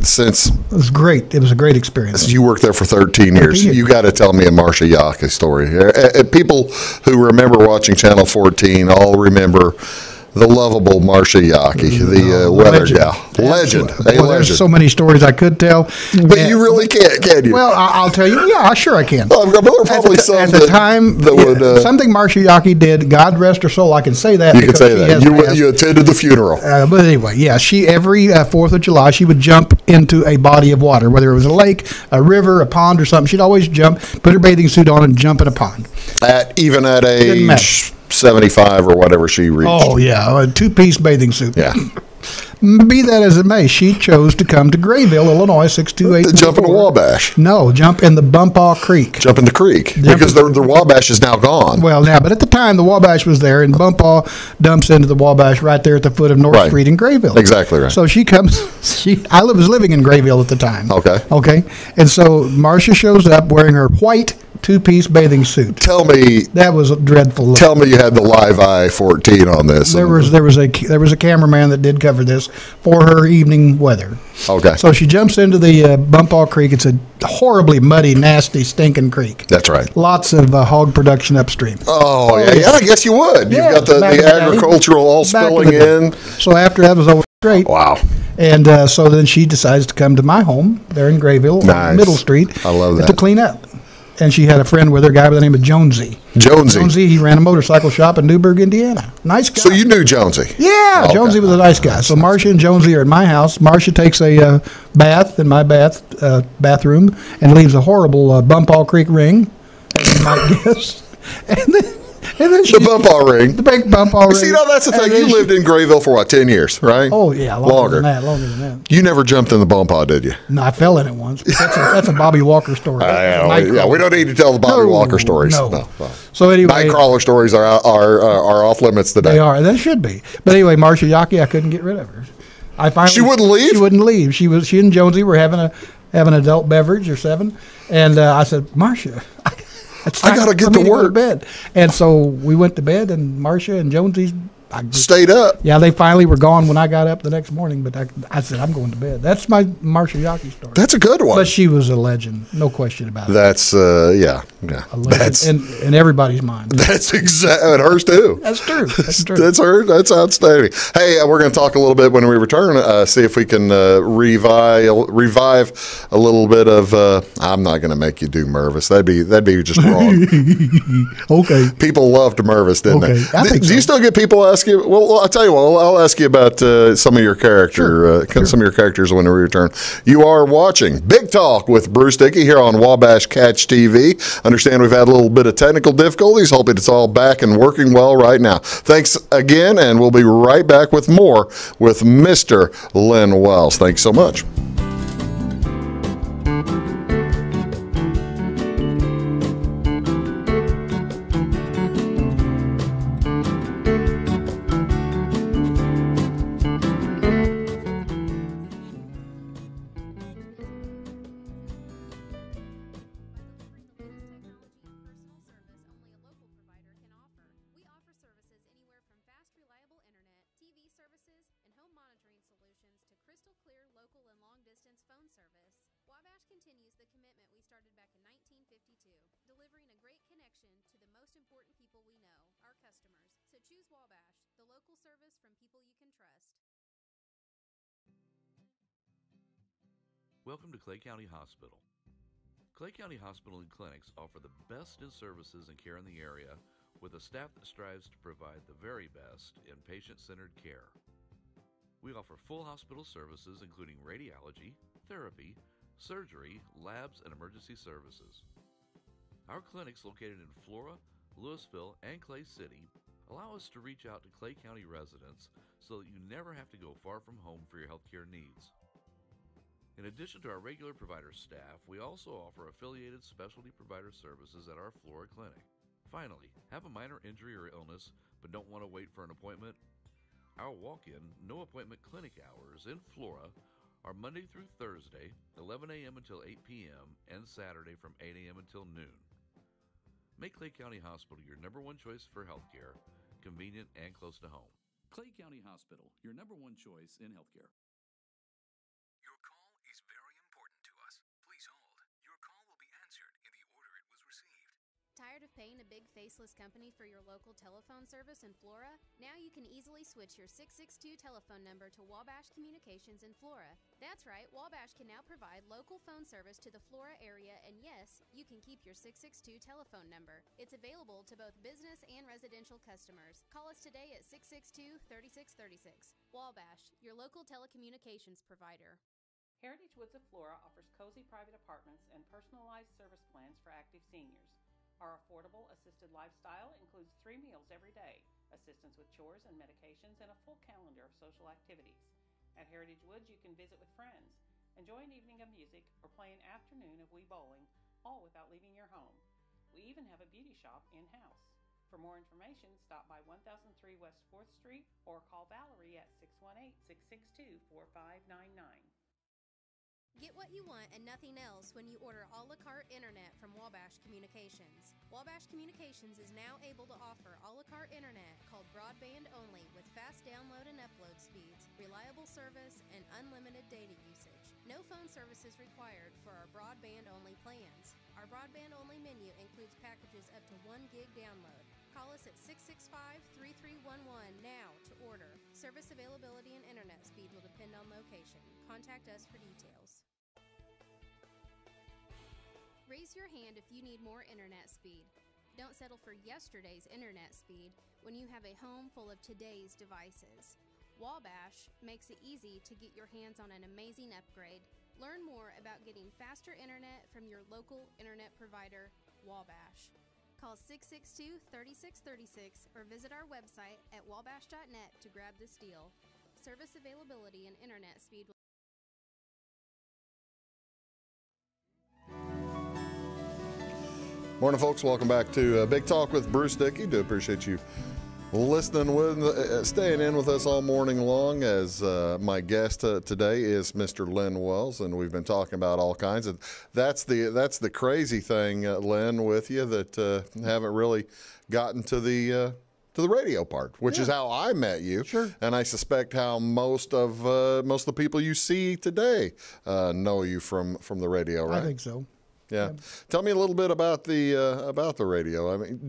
since... It was great. It was a great experience. You worked there for 13 years. You got to tell me a Marcia Yaka story. People who remember watching Channel 14 all remember the lovable Marcia Yaki, the weather gal. Legend. There's so many stories I could tell. But you really can't, can you? Well, I'll tell you. Yeah, sure I can. Well, there are probably at the time, something Marcia Yaki did, God rest her soul, I can say that. You can say that. You attended the funeral. But anyway, she every 4th of July, she would jump into a body of water, whether it was a lake, a river, a pond, or something. She'd always jump, put her bathing suit on, and jump in a pond. Even at age 75 or whatever she reached. Oh, yeah, a 2-piece bathing suit. Yeah. Be that as it may, she chose to come to Grayville, Illinois, 628. Jump in the Wabash. No, jump in the Bumpaw Creek. Jump in the creek. Because the Wabash is now gone. Well, now, but at the time, the Wabash was there, and Bumpaw dumps into the Wabash right there at the foot of North Street in Grayville. Exactly right. So she comes, I was living in Grayville at the time. Okay. And so Marcia shows up wearing her white 2-piece bathing suit. Tell me that was a dreadful look. Tell me you had the Live Eye 14 on this. There was a cameraman that did cover this for her evening weather. Okay. So she jumps into the Bumpaw Creek. It's a horribly muddy, nasty, stinking creek. That's right. Lots of hog production upstream. Oh yeah, I guess you would. Yeah, you've got the agricultural all spilling in. So after that was over straight. Wow. And so then she decides to come to my home there in Grayville, on Middle Street. I love that. To clean up. And she had a friend with her, a guy by the name of Jonesy. Jonesy, he ran a motorcycle shop in Newburgh, Indiana. Nice guy. So you knew Jonesy? Yeah, Jonesy was a nice guy. So Marcia and Jonesy are at my house. Marcia takes a bath in my bathroom and leaves a horrible Bumpaw Creek ring, as you might guess. And then the Bumpaw ring. The big Bumpaw ring. See, that's the thing. You lived in Grayville for 10 years, right? Oh, yeah. Longer than that. You never jumped in the Bumpaw, did you? No, I fell in it once. That's a Bobby Walker story. We don't need to tell the Bobby Walker stories. No. So anyway, Nightcrawler stories are off limits today. They are. They should be. But anyway, Marcia Yaki, I couldn't get rid of her. She wouldn't leave? She wouldn't leave. She and Jonesy were having adult beverage or 7. And I said, Marcia, I got to get to work. Go to bed. And so we went to bed, and Marcia and Jonesy stayed up. Yeah, they finally were gone when I got up the next morning, but I said, I'm going to bed. That's my Marcia Yockey story. That's a good one. But she was a legend, no question about it. That's, yeah. A legend in everybody's mind. That's exactly, and hers too. That's true. That's true. That's her. That's outstanding. Hey, we're going to talk a little bit when we return, see if we can revive a little bit of, I'm not going to make you do Mervis. That'd be just wrong. Okay. People loved Mervis, didn't they? I think Do you still get people ask you? Well, I'll tell you what. I'll ask you about some of your character, some of your characters when we return. You are watching Big Talk with Bruce Dickey here on Wabash Catch TV. Understand we've had a little bit of technical difficulties. Hoping it's all back and working well right now. Thanks again, and we'll be right back with more with Mr. Len Wells. Thanks so much. Welcome to Clay County Hospital. Clay County Hospital and Clinics offer the best in services and care in the area with a staff that strives to provide the very best in patient-centered care. We offer full hospital services including radiology, therapy, surgery, labs, and emergency services. Our clinics located in Flora, Louisville, and Clay City allow us to reach out to Clay County residents so that you never have to go far from home for your healthcare needs. In addition to our regular provider staff, we also offer affiliated specialty provider services at our Flora clinic. Finally, have a minor injury or illness but don't want to wait for an appointment? Our walk-in, no-appointment clinic hours in Flora are Monday through Thursday, 11 a.m. until 8 p.m., and Saturday from 8 a.m. until noon. Make Clay County Hospital your number one choice for healthcare, convenient and close to home. Clay County Hospital, your number one choice in healthcare. Your call is very important to us. Please hold. Your call will be answered in the order it was received. Tired of paying a big faceless company for your local telephone service in Flora? Now you can easily switch your 662 telephone number to Wabash Communications in Flora. That's right, Wabash can now provide local phone service to the Flora area, and yes, you can keep your 662 telephone number. It's available to both business and residential customers. Call us today at 662-3636. Wabash, your local telecommunications provider. Heritage Woods of Flora offers cozy private apartments and personalized service plans for active seniors. Our affordable assisted lifestyle includes 3 meals every day, assistance with chores and medications, and a full calendar of social activities. At Heritage Woods, you can visit with friends, enjoy an evening of music, or play an afternoon of Wii bowling, all without leaving your home. We even have a beauty shop in-house. For more information, stop by 1003 West 4th Street or call Valerie at 618-662-4599. Get what you want and nothing else when you order a la carte internet from Wabash Communications. Wabash Communications is now able to offer a la carte internet called broadband only with fast download and upload speeds, reliable service, and unlimited data usage. No phone service is required for our broadband only plans. Our broadband only menu includes packages up to 1 gig download. Call us at 665-3311 now to order. Service availability and internet speed will depend on location. Contact us for details. Raise your hand if you need more internet speed. Don't settle for yesterday's internet speed when you have a home full of today's devices. Wabash makes it easy to get your hands on an amazing upgrade. Learn more about getting faster internet from your local internet provider, Wabash. Call 662-3636 or visit our website at wabash.net to grab this deal. Service availability and internet speed will Morning, folks. Welcome back to Big Talk with Bruce Dickey. Do appreciate you listening with, staying in with us all morning long. As my guest today is Mr. Len Wells, and we've been talking about all kinds of. That's the crazy thing, Len, with you that haven't really gotten to the to the radio part, which is how I met you. Sure. And I suspect how most of the people you see today know you from the radio, right? I think so. Yeah. Tell me a little bit about the radio. I mean,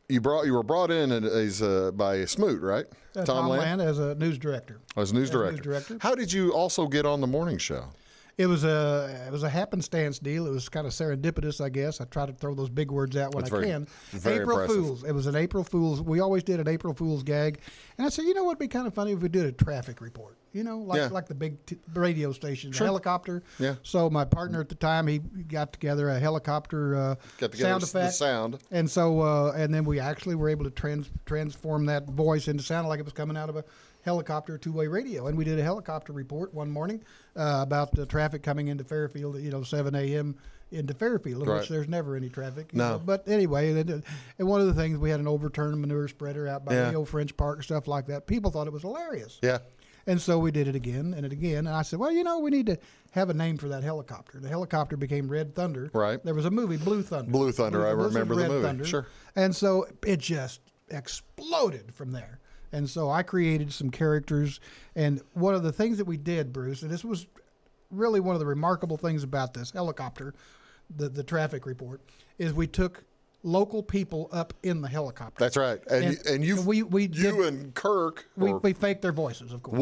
you were brought in as by Smoot, right? Tom Land as a news director. As news director. How did you also get on the morning show? It was a happenstance deal. It was kind of serendipitous, I guess. I try to throw those big words out when I can. Very April impressive. Fools. It was an April Fools. We always did an April Fools gag, and I said, you know what would be kind of funny if we did a traffic report. You know, like the big radio stations, the helicopter. Yeah. So my partner at the time, he got together a helicopter sound effect. The sound. And so, and then we actually were able to transform that voice into sounding like it was coming out of a helicopter two-way radio. And we did a helicopter report one morning about the traffic coming into Fairfield at 7 a.m. into Fairfield, in which there's never any traffic. No. But anyway, and one of the things, we had an overturned manure spreader out by the old French Park and stuff like that. People thought it was hilarious. Yeah. And so we did it again and again. And I said, well, we need to have a name for that helicopter. The helicopter became Red Thunder. Right. There was a movie, Blue Thunder. Blue Thunder, I remember the movie. Thunder. Sure. And so it just exploded from there. And so I created some characters. And one of the things that we did, Bruce, and this was really one of the remarkable things about this helicopter, the traffic report, is we took local people up in the helicopter. That's right. And you and Kirk. We faked their voices, of course.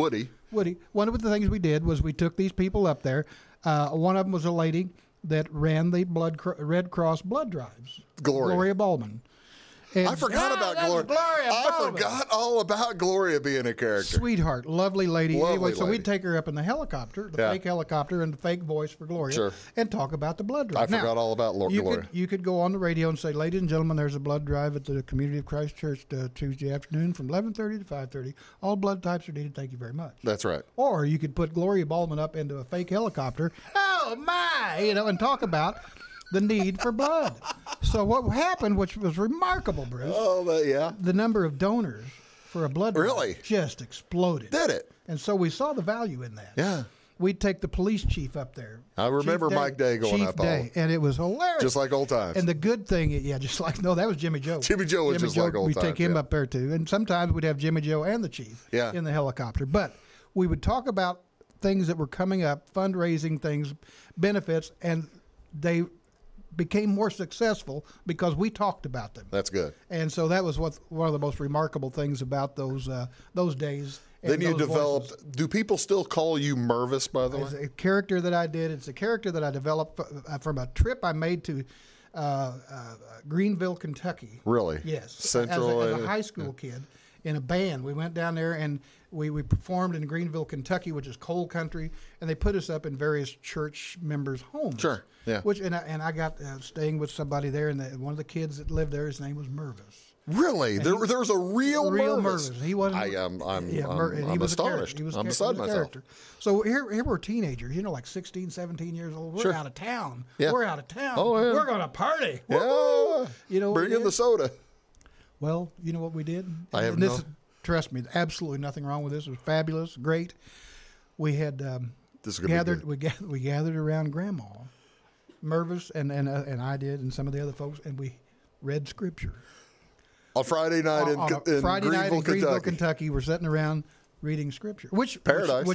Woody. One of the things we did was we took these people up there. One of them was a lady that ran the Red Cross blood drives. Gloria Baldwin. I forgot about Gloria. I forgot all about Gloria being a character. Sweetheart, lovely lady. Lovely so lady. we'd take her up in the helicopter, the fake helicopter, and the fake voice for Gloria, and talk about the blood drive. I forgot all about Gloria. You could go on the radio and say, ladies and gentlemen, there's a blood drive at the Community of Christ Church Tuesday afternoon from 11:30 to 5:30. All blood types are needed. Thank you very much. That's right. Or you could put Gloria Baldwin up into a fake helicopter. Oh my! And talk about the need for blood. So what happened, which was remarkable, Bruce? Oh, yeah. The number of donors for a blood drive just exploded. Did it? And so we saw the value in that. Yeah. We'd take the police chief up there. I remember Mike Day going up. And it was hilarious. Just like old times. And the good thing, that was Jimmy Joe. Jimmy Joe was just like old times. We'd take him up there too. And sometimes we'd have Jimmy Joe and the chief in the helicopter. But we would talk about things that were coming up, fundraising things, benefits, and they became more successful because we talked about them. That's good. And so that was one of the most remarkable things about those days. Then you developed. Voices. Do people still call you Mervis, by the way? It's a character that I did. It's a character that I developed from a trip I made to Greenville, Kentucky. Really? Yes. Central. As a high school kid in a band. We went down there and we performed in Greenville, Kentucky, which is coal country, and they put us up in various church members' homes. Sure. Yeah. I got staying with somebody there, and one of the kids that lived there, his name was Mervis. Really? There was a real Mervis. He wasn't. I'm astonished. I'm beside myself. So here we're teenagers, like 16, 17 years old. We're out of town. Yeah. We're out of town. Oh, yeah. We're going to party. Yeah. Woo-hoo. Bring in the soda. Well, you know what we did? Trust me, absolutely nothing wrong with this. It was fabulous, great. We had gathered. We gathered around Grandma, Mervis, and I did, and some of the other folks, and we read scripture. On Friday night in Greenville, Kentucky, we're sitting around reading scripture, which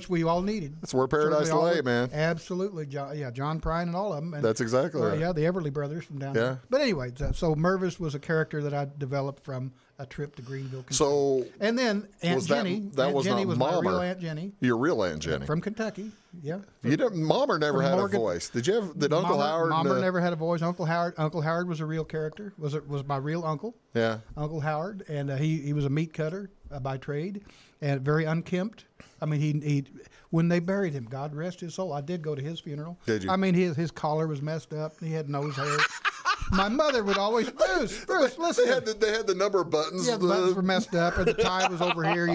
we all needed. That's where paradise lay, man. Absolutely, John Prine and all of them. And, that's exactly right. Yeah, the Everly brothers from down there. But anyway, so Mervis was a character that I developed from a trip to Greenville, Kentucky. So, and then Aunt Jenny. Aunt Jenny was my real Aunt Jenny. Your real Aunt Jenny from Kentucky. Yeah. Mommer never had a voice. Did Uncle Howard? Mommer never had a voice. Uncle Howard was a real character. Was my real uncle. Yeah. Uncle Howard, and he was a meat cutter by trade, and very unkempt. I mean, he when they buried him, God rest his soul. I did go to his funeral. Did you? I mean, his collar was messed up. He had nose hair. My mother would always, Bruce, listen. They had the number of buttons. Yeah, the buttons were messed up, and the tie was over here,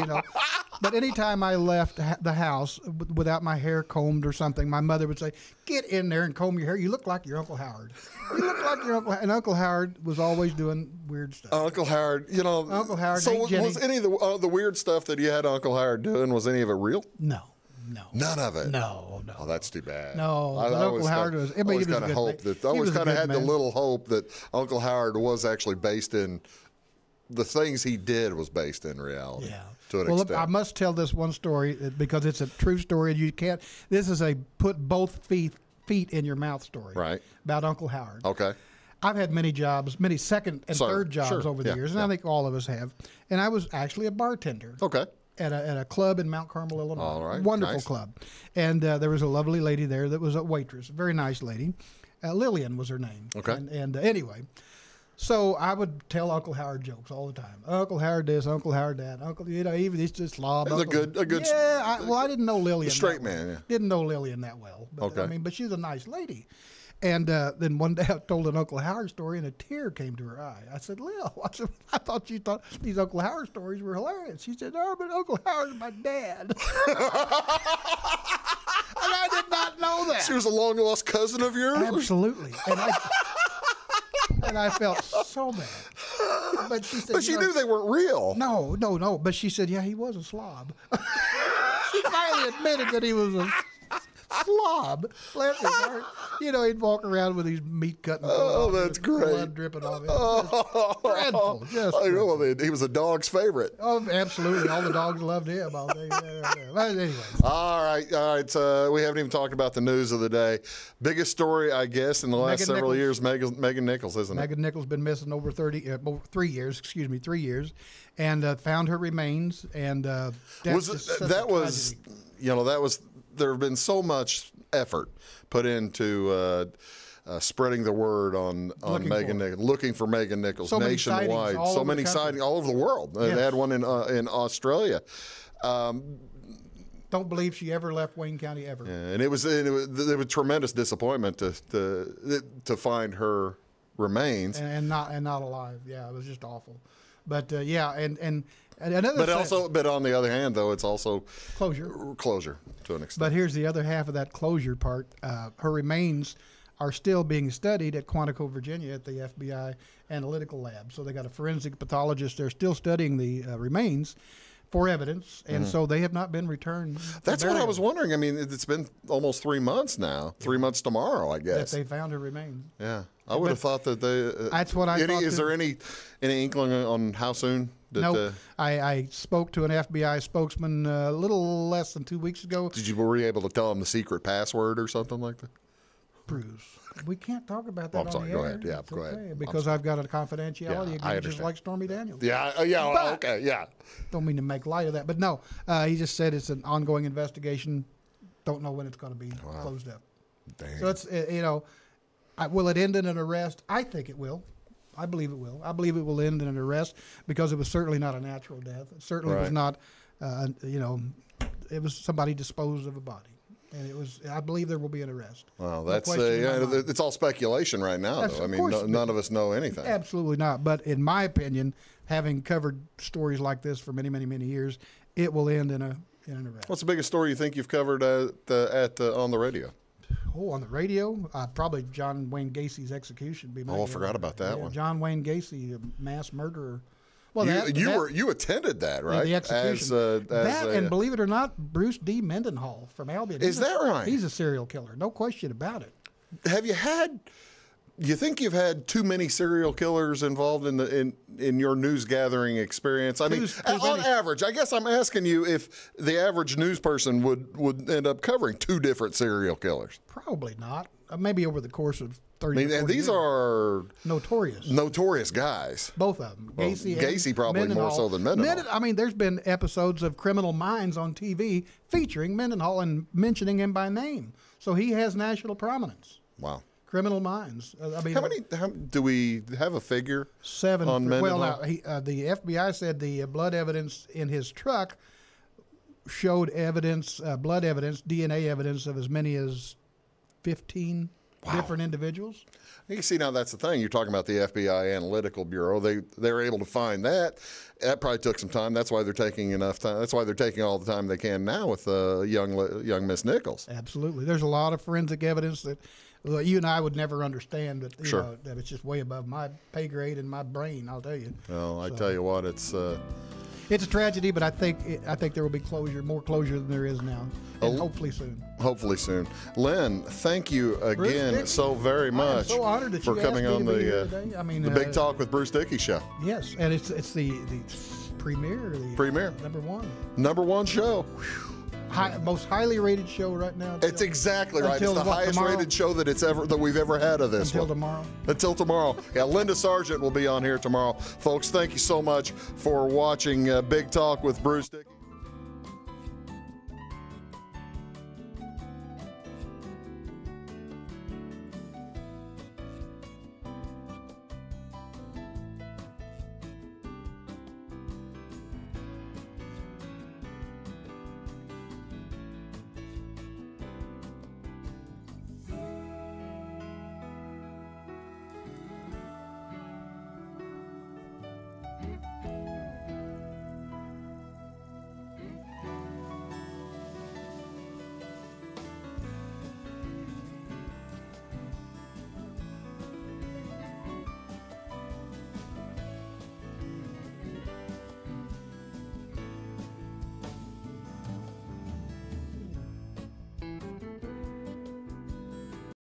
But anytime I left the house without my hair combed or something, my mother would say, "Get in there and comb your hair. You look like your Uncle Howard. You look like your Uncle." And Uncle Howard was always doing weird stuff. Uncle Howard, Uncle Howard. So was any of the weird stuff that you had Uncle Howard doing? Was any of it real? No. None of it. No. Oh, that's too bad. No, Uncle Howard was. I always kind of hope that. I always kind of had the little hope that Uncle Howard was actually based in the things he did was based in reality. Yeah. To an Well, extent. I must tell this one story because it's a true story. And you can't. This is a put both feet in your mouth story. Right. About Uncle Howard. Okay. I've had many jobs, many second and third jobs over the years, and I think all of us have. And I was actually a bartender. Okay. At a club in Mount Carmel, Illinois. All right. Wonderful Nice. club. And there was a lovely lady there that was a waitress, a very nice lady. Lillian was her name. Okay. And anyway, so I would tell Uncle Howard jokes all the time. Uncle Howard this, Uncle Howard that. Uncle, even he's just slob. That's Uncle, a good. Yeah. I didn't know Lillian. Straight that well. man. Yeah. Didn't know Lillian that well. But, Okay. but she's a nice lady. And then one day I told an Uncle Howard story, and a tear came to her eye. I said, Lil, I thought you thought these Uncle Howard stories were hilarious. She said, no, but Uncle Howard's my dad. And I did not know that. She was a long-lost cousin of yours? Absolutely. And I felt so bad. But she said, But she knew they weren't real. No. But she said, yeah, he was a slob. She finally admitted that he was a slob. Bless his heart. He'd walk around with these meat cutting. Oh, that's great. Blood dripping off him. Just dreadful. Just I know, dreadful. he was a dog's favorite. Oh, absolutely. All the dogs loved him. But anyways. All right. We haven't even talked about the news of the day. Biggest story, I guess, in the last Megan several Nichols. years, Megan Nichols, isn't it? Megan Nichols been missing over 3 years. 3 years, and found her remains. And there have been so much effort put into spreading the word on Megan Nichols, looking for Megan Nichols So many nationwide. sightings all So over many the country. sightings all over the world. Yes. They had one in Australia. Don't believe she ever left Wayne County ever. Yeah, and it was tremendous disappointment to find her remains and not alive. Yeah, it was just awful. But and another. But on the other hand, though, it's also closure to an extent. But here's the other half of that closure part. Her remains are still being studied at Quantico, Virginia, at the FBI Analytical Lab. So they got a forensic pathologist. They're still studying the remains for evidence, and so they have not been returned. That's what I was wondering. I mean, it's been almost 3 months now. 3 months tomorrow, I guess. That they found her remains. Yeah, I would have thought that they. That's what I thought. Is there any inkling on how soon? No, I spoke to an FBI spokesman a little less than 2 weeks ago. Were you able to tell him the secret password or something like that? Bruce, we can't talk about that. I'm sorry. On the Go air. ahead. Yeah, It's go okay, ahead. Because I've got a confidentiality agreement, just like Stormy Daniels. Yeah. But, okay. Yeah. Don't mean to make light of that, but no, he just said it's an ongoing investigation. Don't know when it's going to be closed up. Dang. So it's will it end in an arrest? I think it will. I believe it will. I believe it will end in an arrest because it was certainly not a natural death. It certainly was not. It was somebody disposed of a body. And it was. I believe there will be an arrest. Well, that's it's all speculation right now, though. I mean, none of us know anything. Absolutely not. But in my opinion, having covered stories like this for many, many, many years, it will end in an arrest. What's the biggest story you think you've covered on the radio? Oh, on the radio, probably John Wayne Gacy's execution. I forgot about that one. John Wayne Gacy, a mass murderer. Well, you attended that, right? The execution. And believe it or not, Bruce D. Mendenhall from Albion. Is that right? He's a serial killer, no question about it. You think you've had too many serial killers involved in your news gathering experience? I mean, on average, I guess I'm asking you if the average news person would end up covering two different serial killers. Probably not. Maybe over the course of 30 and these years. are notorious guys. Both of them. Well, Gacy probably Mendenhall. more so than Mendenhall. I mean, there's been episodes of Criminal Minds on TV featuring Mendenhall and mentioning him by name. So he has national prominence. Wow. Criminal Minds. I mean, how do we have a figure? 7 on Mendenhall? Well, now, the FBI said the blood evidence in his truck showed blood evidence, DNA evidence of as many as 15 different individuals. You see, now that's the thing. You're talking about the FBI Analytical Bureau. They're able to find that. That probably took some time. That's why they're taking enough time. That's why they're taking all the time they can now with young Miss Nichols. Absolutely. There's a lot of forensic evidence that you and I would never understand, but you know, that it's just way above my pay grade and my brain, I'll tell you. Well, I tell you what, it's It's a tragedy, but I think there will be more closure than there is now, and hopefully soon. Hopefully soon. Len, thank you again so very much. I'm so honored that for you coming asked me on to be here today. I mean, the Big Talk with Bruce Dickey show. Yes, and it's the premiere. Number one show. Most highly rated show right now. It's exactly right. It's the highest rated show that we've ever had of this. Until tomorrow. Until tomorrow. Yeah, Linda Sargent will be on here tomorrow. Folks, thank you so much for watching Big Talk with Bruce Dickey.